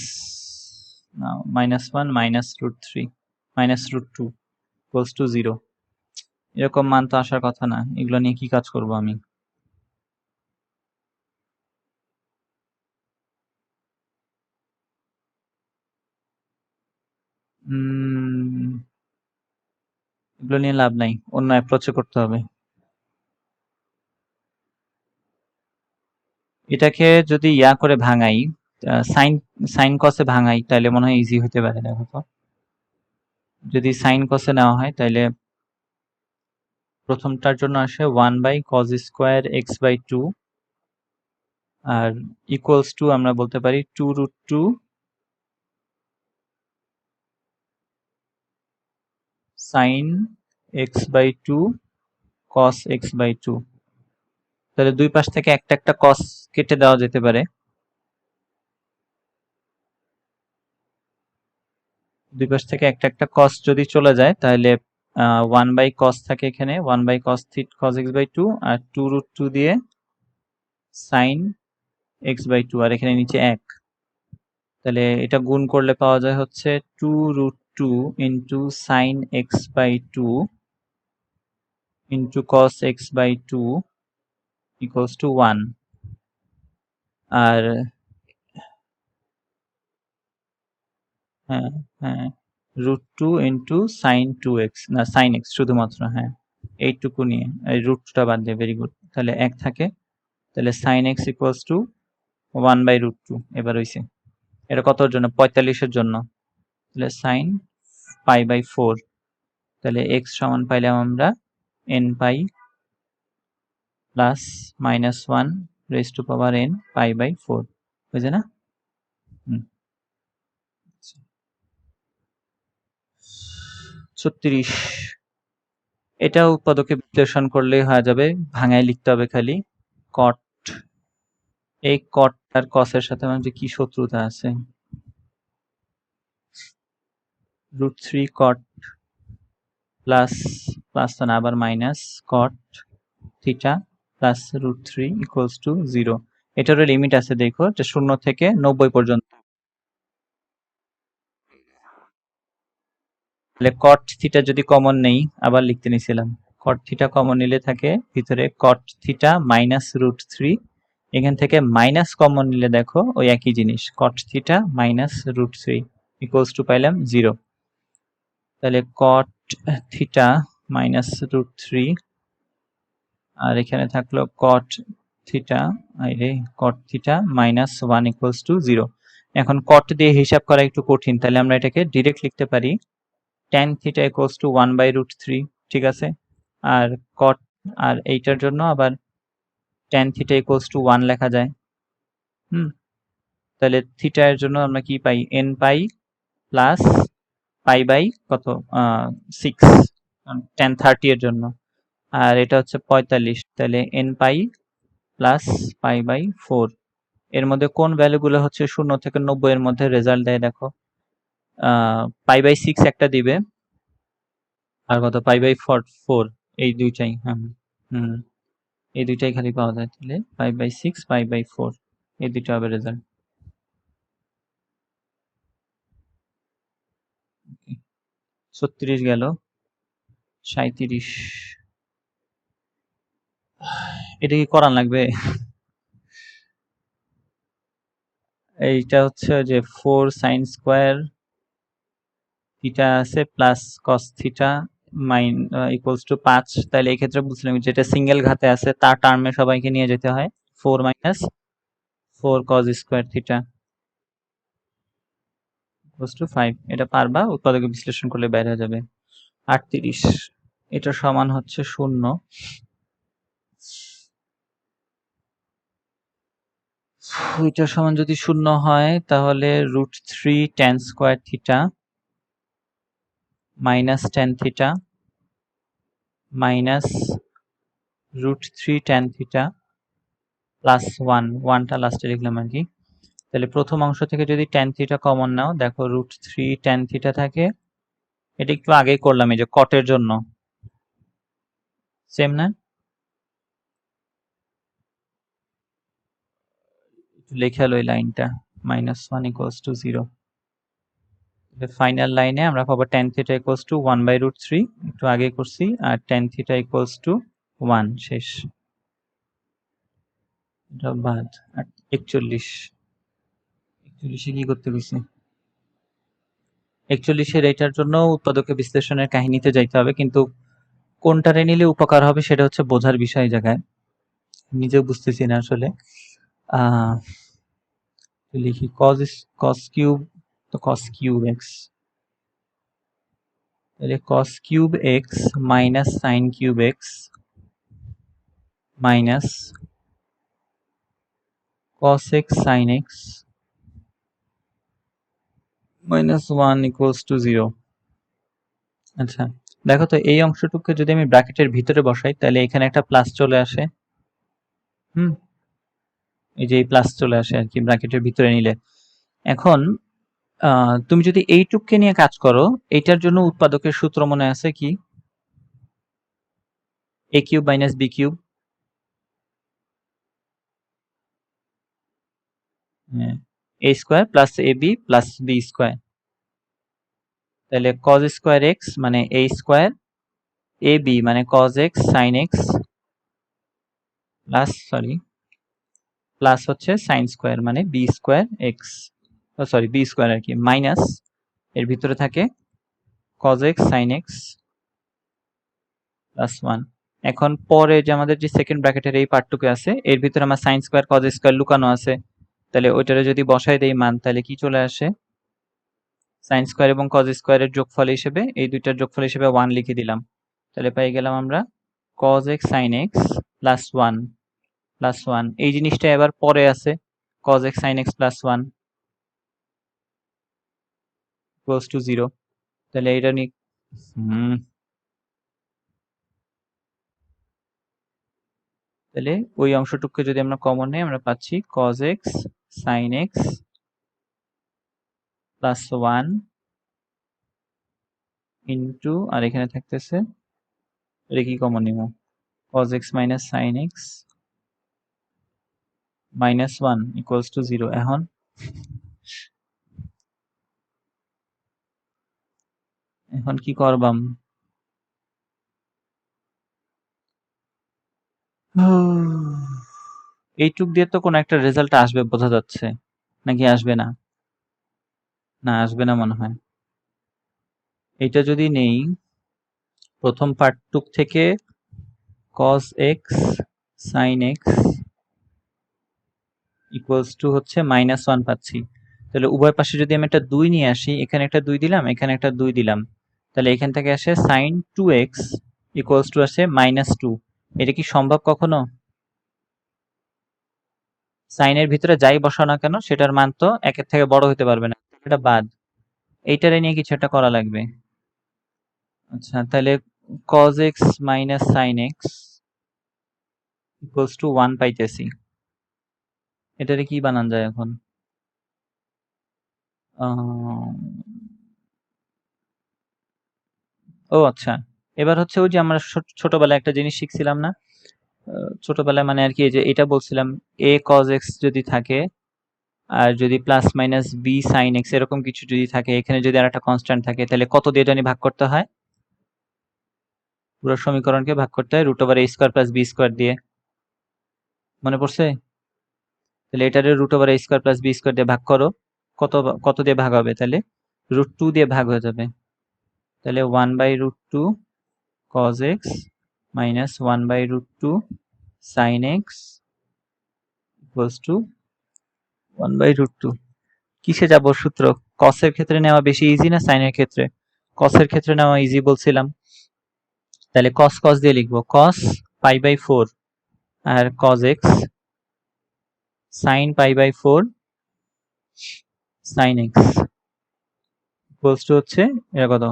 -1 minus √3 minus √2 equals to 0। এরকম মান তো আসার কথা না, এগুলো নিয়ে কি কাজ করব আমি? এগুলো নিয়ে লাভ নাই, অন্য অ্যাপ্রোচে করতে হবে। এটাকে যদি ইয়া করে ভাঙাই, সাইন সাইন কসে ভাঙাই, তাহলে মনে হয় ইজি হতে পারে। দেখো তো, যদি সাইন কসে নেওয়া হয় তাহলে প্রথমটার জন্য আসে 1/cos² x/2 R equals to আমরা বলতে পারি 2√2 sin x/2 cos x/2। তাহলে দুই পাশ থেকে একটা একটা cos কেটে দেওয়া যেতে পারে। দুই পাশ থেকে একটা একটা cos যদি চলে যায় তাহলে 1/cos থাকে এখানে, 1/cos x/2 আর 2√2 দিয়ে sin x/2 আর এখানে নিচে 1। তাহলে এটা গুণ করলে পাওয়া যায় হচ্ছে 2√2 into sin x/2 into cos x/2 equals to 1। আর হ্যাঁ হ্যাঁ, √2 ইন্টু sin 2x, না sin x শুধুমাত্র, হ্যাঁ এইটুকু নিয়ে, এই √2টা বাদ দিয়ে, ভেরি গুড। তাহলে 1 থাকে, তাহলে sin x ইকুয়ালস টু 1/√2। এবার হইছে, এটা কতর জন্য? 45 এর জন্য। তাহলে sin π/4। তাহলে x সমান পাইলাম আমরা nπ plus -1 raised to power n π/4, বুঝে না? হুম। 36 এটা উৎপাদকে বিশ্লেষণ করলেই হয়ে যাবে, ভাঙায় লিখতে হবে খালি কট। এই কট আর কসের সাথে আমার যে কি শত্রুতা আছে, √3 কট প্লাস প্লাস তো না আবার minus caught theta plus √3 equals to 0। এটারও লিমিট আছে দেখো, যে 0 থেকে 90 পর্যন্ত। তাহলে কট থিটা যদি কমন নেই, আবার লিখতে নিছিলাম, কট থিটা কমন নিলে থাকে ভিতরে কট থিটা মাইনাস √3, এখান থেকে মাইনাস কমন নিলে দেখো ওই একই জিনিস, কট থিটা মাইনাস √3 ইকুয়ালস টু পাইলাম 0। তাহলে কট থিটা মাইনাস √3 আর এখানে থাকলো কট theta, caught theta minus 1 equals to 0। এখন কট দিয়ে হিসাব করা একটু কঠিন, তাহলে আমরা এটাকে ডিরেক্ট লিখতে পারি tan থিটা ইকুয়ালস টু 1/√3, ঠিক আছে। আর কট আর এইটার জন্য আবার tan থিটা ইকুয়ালস টু 1 লেখা যায়। তাহলে থিটা এর জন্য আমরা কি পাই, n pi plus pi by কত 6 tan 30 এর জন্য, আর এটা হচ্ছে 45, তাহলে n pi plus pi by 4। এর মধ্যে কোন ভ্যালুগুলো হচ্ছে 0 থেকে 90 এর মধ্যে রেজাল্ট দেয় দেখো, পাই বাই 6 একটা দিবে, আর কত পাই বাই 4, এই দুইটাই। হুম এই দুইটাই খালি পাওয়া যায়, তাহলে পাই বাই 6 পাই বাই 4 এই দুইটা হবে রেজাল্ট। 36 গেল, 37, এটা কি করান লাগবে? এইটা হচ্ছে যে 4 সাইন স্কোয়ার থিটা আছে plus cos theta equals two 5। তাহলে এই ক্ষেত্রে বুঝলাম যেটা সিঙ্গেল ঘাতে আছে তার টার্মে সবাইকে নিয়ে যেতে হয়, 4 minus 4 cos square theta equals two 5। এটা পারবা, উৎপাদকে বিশ্লেষণ করলে বের হয়ে যাবে 38। এটা সমান হচ্ছে 0। এটা সমান যদি 0 হয় তাহলে √3 tan square theta minus tan theta minus √3 tan theta plus 1টা লাস্টে লিখলাম আর কি। তাহলে প্রথম অংশ থেকে যদি tan থিটা কমন নাও, দেখো √3 tan থিটা থাকে, এটা একটু আগেই করলাম এই যে কটের জন্য, সেম না, লেখা লই লাইনটা -1 ইকুয়ালস টু 0। ফাইনাল লাইনে আমরা পাবো tan থিটা ইকুয়ালস টু 1/√3, একটু আগে করছি, আর tan থিটা ইকুয়ালস টু 1 শেষ। এটা বাদ। 41 41 কি করতে গেছি, 41 এটার জন্য উৎপাদকে বিশ্লেষণের কাহিনীতে যাইতে হবে, কিন্তু কোনটারে নিলে উপকার হবে সেটা হচ্ছে বোঝার বিষয় জায়গায়, নিজেও বুঝতেছি না আসলে। আহ লিখি cos কিউব, তো cos কিউব x, তাহলে cos cube x minus sin cube x minus cos x sin x minus 1 equals to 0। আচ্ছা দেখো তো, এই অংশটুকু যদি আমি ব্র্যাকেটের ভিতরে বসাই তাহলে এখানে একটা প্লাস চলে আসে, এই যে এই প্লাস চলে আসে আর কি ব্র্যাকেটের ভিতরে নিলে। এখন তুমি যদি এইটুককে নিয়ে কাজ করো, এইটার জন্য উৎপাদকের সূত্র মনে আছে কি, a cube minus b cube, a square plus ab plus b square. তাহলে cos স্কোয়ার x মানে a স্কোয়ার, ab মানে cos x sin x plus হচ্ছে sin স্কোয়ার মানে b square x, b square আর কি, মাইনাস এর ভিতরে থাকে cos x sin x plus 1। এখন পরে যে আমাদের যে সেকেন্ড ব্র্যাকেটের এই পার্টটুকু আছে, এর ভিতরে আমার sin স্কোয়ার cos স্কোয়ার লুকানো আছে, তাহলে ওইটারে যদি বসাই দেই মান, তাহলে কি চলে আসে, sin স্কোয়ার এবং cos স্কোয়ারের যোগফল হিসেবে এই দুইটার যোগফল হিসেবে 1 লিখে দিলাম, তাহলে পেয়ে গেলাম আমরা cos x sin x plus 1 এই জিনিসটা এবার পরে আছে, cos x sin x plus 1 equals to 0। তাহলে এটা নি তাহলে ওই অংশটুকুকে যদি আমরা কমন নেই আমরা পাচ্ছি cos x sin x plus 1 into আর এখানে থাকতেছে এটা কি কমন নিব cos x minus sin x minus 1 equals to 0। এখন কি করবাম এইটুক দিয়ে তো কোনো একটা রেজাল্ট আসবে বোঝা যাচ্ছে, নাকি আসবে না? না আসবে না মনে হয়। এটা যদি নেই প্রথম পার্টটুক থেকে cos x sin x equals to হচ্ছে মাইনাস 1 পাচ্ছি। তাহলে উভয় পাশে যদি আমি একটা 2 নিয়ে আসি, এখানে একটা 2 দিলাম, এখানে একটা 2 দিলাম, তাহলে এখান থেকে আসে sin 2x ইকুয়ালস টু আসে মাইনাস 2। এটা কি সম্ভব কখনো? সাইনের ভিতরে যাই বসাও না কেন সেটার মান তো একের থেকে বড় হতে পারবে না, এটা বাদ। এইটারে নিয়ে কিছু একটা করা লাগবে। আচ্ছা তাহলে cos x minus sin x equals to 1 পাইতেছি। এটারে কি বানান যায় এখন? ও আচ্ছা, এবার হচ্ছে ওই যে আমরা ছোটবেলায় একটা জিনিস শিখছিলাম না, ছোটবেলায় মানে আর কি, এই যে এটা বলছিলাম a cos x যদি থাকে আর যদি plus minus b sin x এরকম কিছু যদি থাকে, এখানে যদি আর একটা কনস্ট্যান্ট থাকে, তাহলে কত দিয়ে জানি ভাগ করতে হয়? পুরো সমীকরণকে ভাগ করতে হয় root over a square plus b square দিয়ে। মনে পড়ছে? তাহলে এটারে root over a square plus b square দিয়ে ভাগ করো, কত কত দিয়ে ভাগ হবে? তাহলে √2 দিয়ে ভাগ হয়ে যাবে। তাহলে 1 by √2 cos x minus 1 by √2 sin x equals to 1 by √2। কিসে যাব সূত্র? cos এর ক্ষেত্রে নেওয়া বেশি ইজি না sin এর ক্ষেত্রে? cos এর ক্ষেত্রে নেওয়া ইজি বলছিলাম। তাহলে cos cos দিয়ে লিখবো, cos পাই বাই 4 আর cos x sin pi by 4 sin x equals to হচ্ছে এটা কত?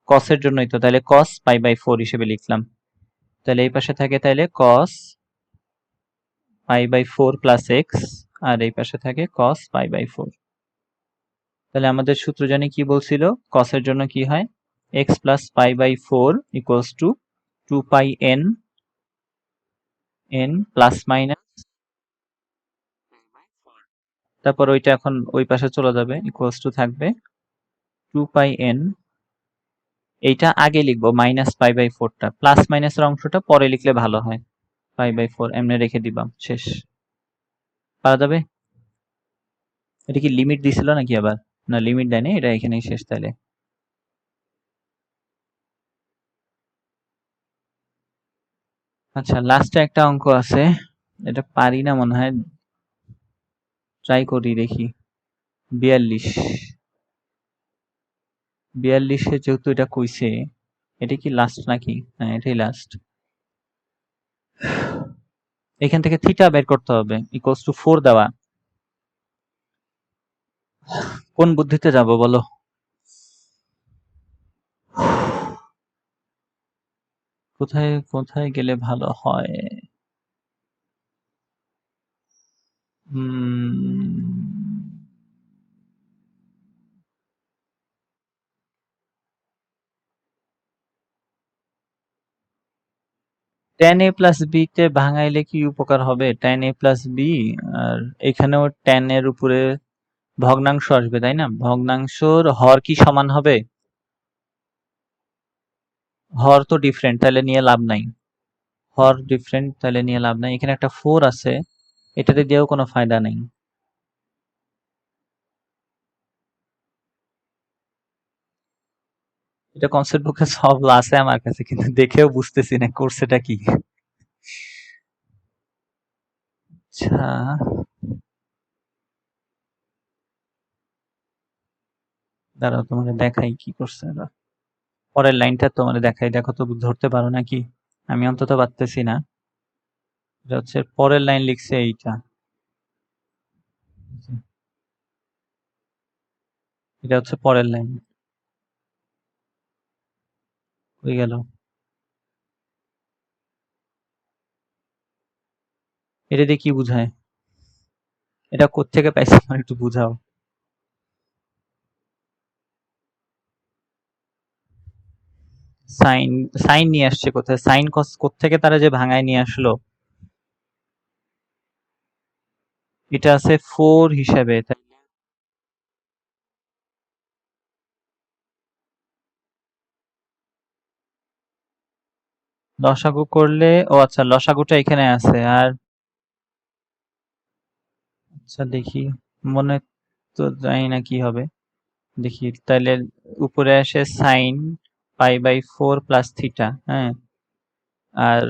cos এর জন্যই তো, তাহলে cos পাই বাই 4 হিসেবে লিখলাম। তাহলে এই পাশে থাকে তাহলে cos pi by 4 plus x আর এই পাশে থাকে cos পাই বাই 4। তাহলে আমাদের সূত্র জানি কি বলছিল, cos এর জন্য কি হয় x plus pi by 4 equals to 2 pi n n plus minus, তারপর ওইটা এখন ওই পাশে চলে যাবে, ইকুয়ালস টু থাকবে 2 পাই n। এইটা আগে লিখবো মাইনাস পাই বাই 4টা, প্লাস মাইনাসের অংশটা পরে লিখলে ভালো হয়। পাই বাই 4 এমনি রেখে দিবাম, শেষ। পারা যাবে? এটা কি লিমিট দিছিল নাকি আবার? না লিমিট দেয়নি, এটা এখানেই শেষ তাহলে। আচ্ছা লাস্টে একটা অঙ্ক আছে, এটা পারি না মনে হয়, ট্রাই করি দেখি। 42 যেহেতু এটা কইছে, এটা কি লাস্ট নাকি? হ্যাঁ এটাই লাস্ট। এখান থেকে থিটা বের করতে হবে, ইকুয়ালস টু 4 দেওয়া। কোন বুদ্ধিতে যাব বলো? কোথায় কোথায় গেলে ভালো হয়? tan a প্লাস b তে ভাঙাইলে কি উপকার হবে? tan a প্লাস b, আর এখানেও tan এর উপরে ভগ্নাংশ আসবে তাই না? ভগ্নাংশর হর কি সমান হবে? হর তো ডিফারেন্ট, তাহলে নিয়ে লাভ নাই। হর ডিফারেন্ট, তাহলে নিয়ে লাভ নাই। এখানে একটা 4 আছে, এটাতে দিয়েও কোনো ফায়দা নেই। এটা কনসেপ্ট বুকে সব আছে আমার কাছে, কিন্তু দেখেও বুঝতেছি না কোর্সটা কি। আচ্ছা দাঁড়াও তোমাকে দেখাই কি করছে এরা। পরের লাইনটা তোমাকে দেখাই, দেখো তো ধরতে পারো নাকি? আমি অন্তত পারতেছি না। এটা হচ্ছে পরের লাইন লিখছে এইটা, এটা হচ্ছে পরের লাইন। হয়ে গেল। এটা দিয়ে কি বুঝায়? এটা কোত্থেকে পাইছো আমার একটু বুঝাও। সাইন সাইন নিয়ে আসছে কোথায়? সাইন কস কোত্থেকে তারা যে ভাঙায় নিয়ে আসলো? এটা আছে 4 হিসাবে, তাই লসাগু করলে, ও আচ্ছা লসাগুটা এখানে আছে। আর আচ্ছা দেখি, মনে তো জানি না কি হবে। দেখি তাহলে উপরে আসে সাইন পাই/4 প্লাস থিটা, হ্যাঁ, আর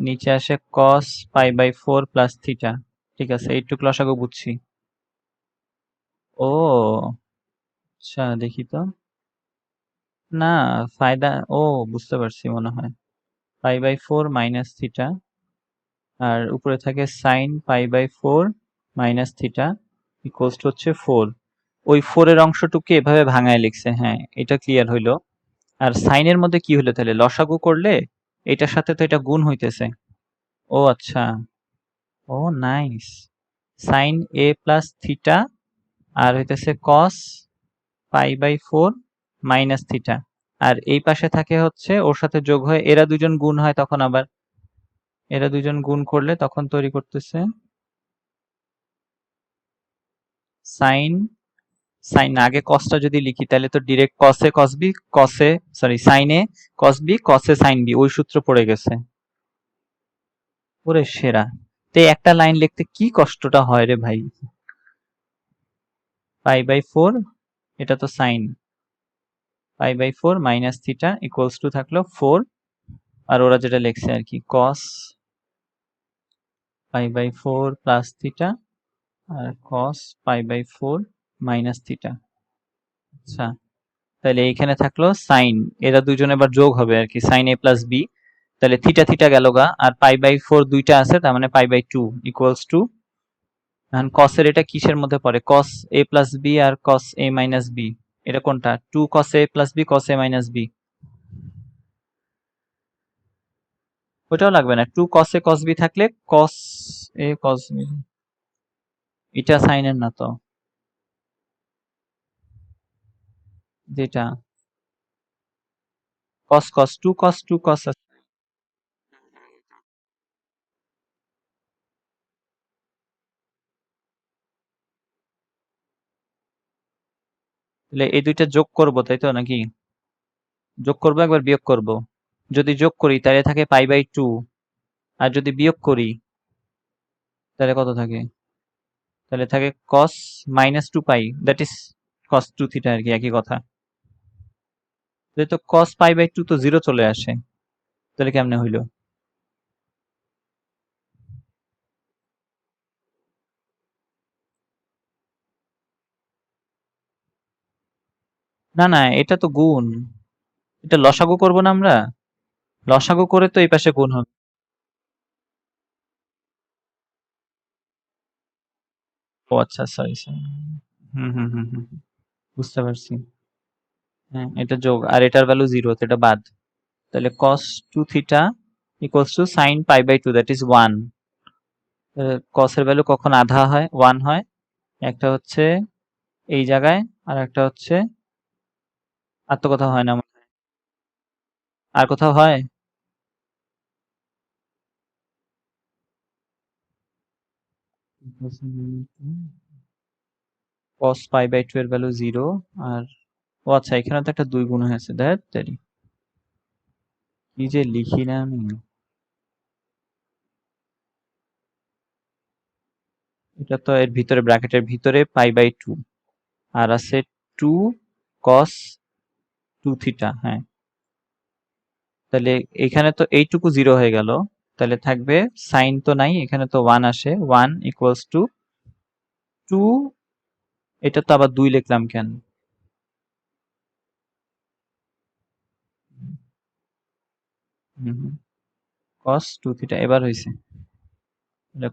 নিচে আসে কস পাই/4 প্লাস থিটা। ঠিক আছে, এইটুকু লসাগু বুঝছি। ও আচ্ছা, দেখি তো। না, ফায়দা, ও বুঝতে পারছি মনে হয়। পাই/4 মাইনাস থিটা, আর উপরে থাকে সাইন পাই/4 মাইনাস থিটা ইকুয়ালস টু হচ্ছে 4। ওই 4 এর অংশটুকু এভাবে ভাঙায় লিখছে, হ্যাঁ এটা ক্লিয়ার হইলো। আর সাইনের মধ্যে কি হলো তাহলে? লসাগু করলে এটার সাথে তো এটা গুণ হইতেছে। ও আচ্ছা, ও নাইস। সাইন এ প্লাস থিটা আর হইতেছে কস পাই/4 মাইনাস থিটা। আর এই পাশে থাকে হচ্ছে ওর সাথে যোগ হয়, এরা দুজন গুণ হয় তখন আবার, এরা দুজন গুণ করলে তখন তৈরি করতেছে সাইন, সাইন আগে কসটা যদি লিখি তাহলে তো ডিরেক্ট কসে কস বি, কসে সরি সাইনে কস বি কসে সাইন বি, ওই সূত্র পড়ে গেছে। ওরে সেরা। তো এই একটা লাইন লিখতে কি কষ্টটা হয় রে ভাই। পাই/4, এটা তো সাইন, পাই/4 মাইনাস থিটা ইকুয়ালস টু থাকলো 4, আর ওরা যেটা লিখছে আর কি কস পাই/4 প্লাস থিটা আর কস পাই/4 মাইনাস থিটা। আচ্ছা, তাহলে এইখানে থাকলো সাইন, এরা দুজন এবার যোগ হবে আর কি, সাইন এ প্লাস বি। তাহলে থিটা থিটা গেল গা, আর পাই/4 দুইটা আছে, তার মানে পাই/2 ইকুয়ালস টু, এখন কসের এটা কিসের মধ্যে পড়ে? কস এ প্লাস বি আর কস এ মাইনাস বি, এটা কোনটা? 2 কস এ প্লাস বি কস এ মাইনাস বি। ওটাও লাগবে না, 2 কস এ কস বি থাকলে কস এ কস বি। এটা সাইনের না তো, যেটা কস কস 2 কস 2 কস। তাহলে এই দুইটা যোগ করব তাই তো নাকি? যোগ করব একবার বিয়োগ করব। যদি যোগ করি তাহলে থাকে পাই/2, আর যদি বিয়োগ করি তাহলে কত থাকে? তাহলে থাকে cos -2 pi, that is cos 2 theta আর কি, একই কথা। যেহেতু cos পাই/2 তো 0 চলে আসে, তাহলে কেমনে হইলো? না না, এটা তো গুণ, এটা লসাগু করব না আমরা? লসাগু করে তো এই পাশে গুণ হবে। ও আচ্ছা, সরি সরি। হুম হুম হুম হুম, বুঝতে পারছি। হ্যাঁ, এটা যোগ আর এটার ভ্যালু 0, তো এটা বাদ। তাহলে cos 2 theta equals to sin পাই/2, দ্যাট ইজ 1। cos এর ভ্যালু কখন আধা হয়? 1 হয়। একটা হচ্ছে এই জায়গায়, আর একটা হচ্ছে, আর তো কোথাও হয় না মনে হয়। আর কোথাও হয়? cos পাই/2 এর ভ্যালু 0, আর ও আচ্ছা এখানে তো একটা 2 গুণ হয়েছে, ধ্যাৎ তেরি, কি যে লিখি না আমি। এটা তো এর ভিতরে ব্র্যাকেটের ভিতরে পাই/2, আর আছে 2 cos 2 থিটা, হ্যাঁ। তাহলে এখানে তো এইটুকু 0 হয়ে গেল, তাহলে থাকবে সাইন তো নাই, এখানে তো 1 আসে, 1 ইকুয়ালস টু 2, এটা তো আবার 2 লিখলাম কেন? cos 2 থিটা এবার হয়েছে।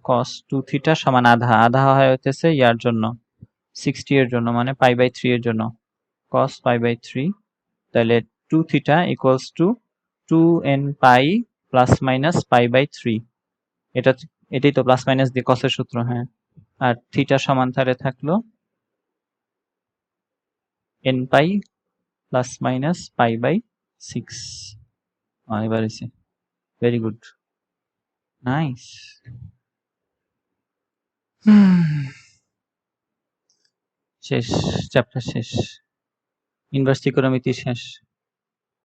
cos 2 থিটা সমান আধা, আধা হয় হইতেছে ইয়ার জন্য 60 এর জন্য, মানে পাই/3 এর জন্য cos পাই/3। তাহলে 2 theta equals to 2n pi plus minus পাই/3। এটা এটাই তো প্লাস মাইনাস দিয়ে কসের সূত্র, হ্যাঁ। আর থিটা সমান তারে থাকলো n pi plus minus pi by 6। এবার হয়েছে, ভেরি গুড, নাইস। শেষ, চ্যাপ্টার শেষ, ইনভার্স ত্রিকোণমিতি শেষ।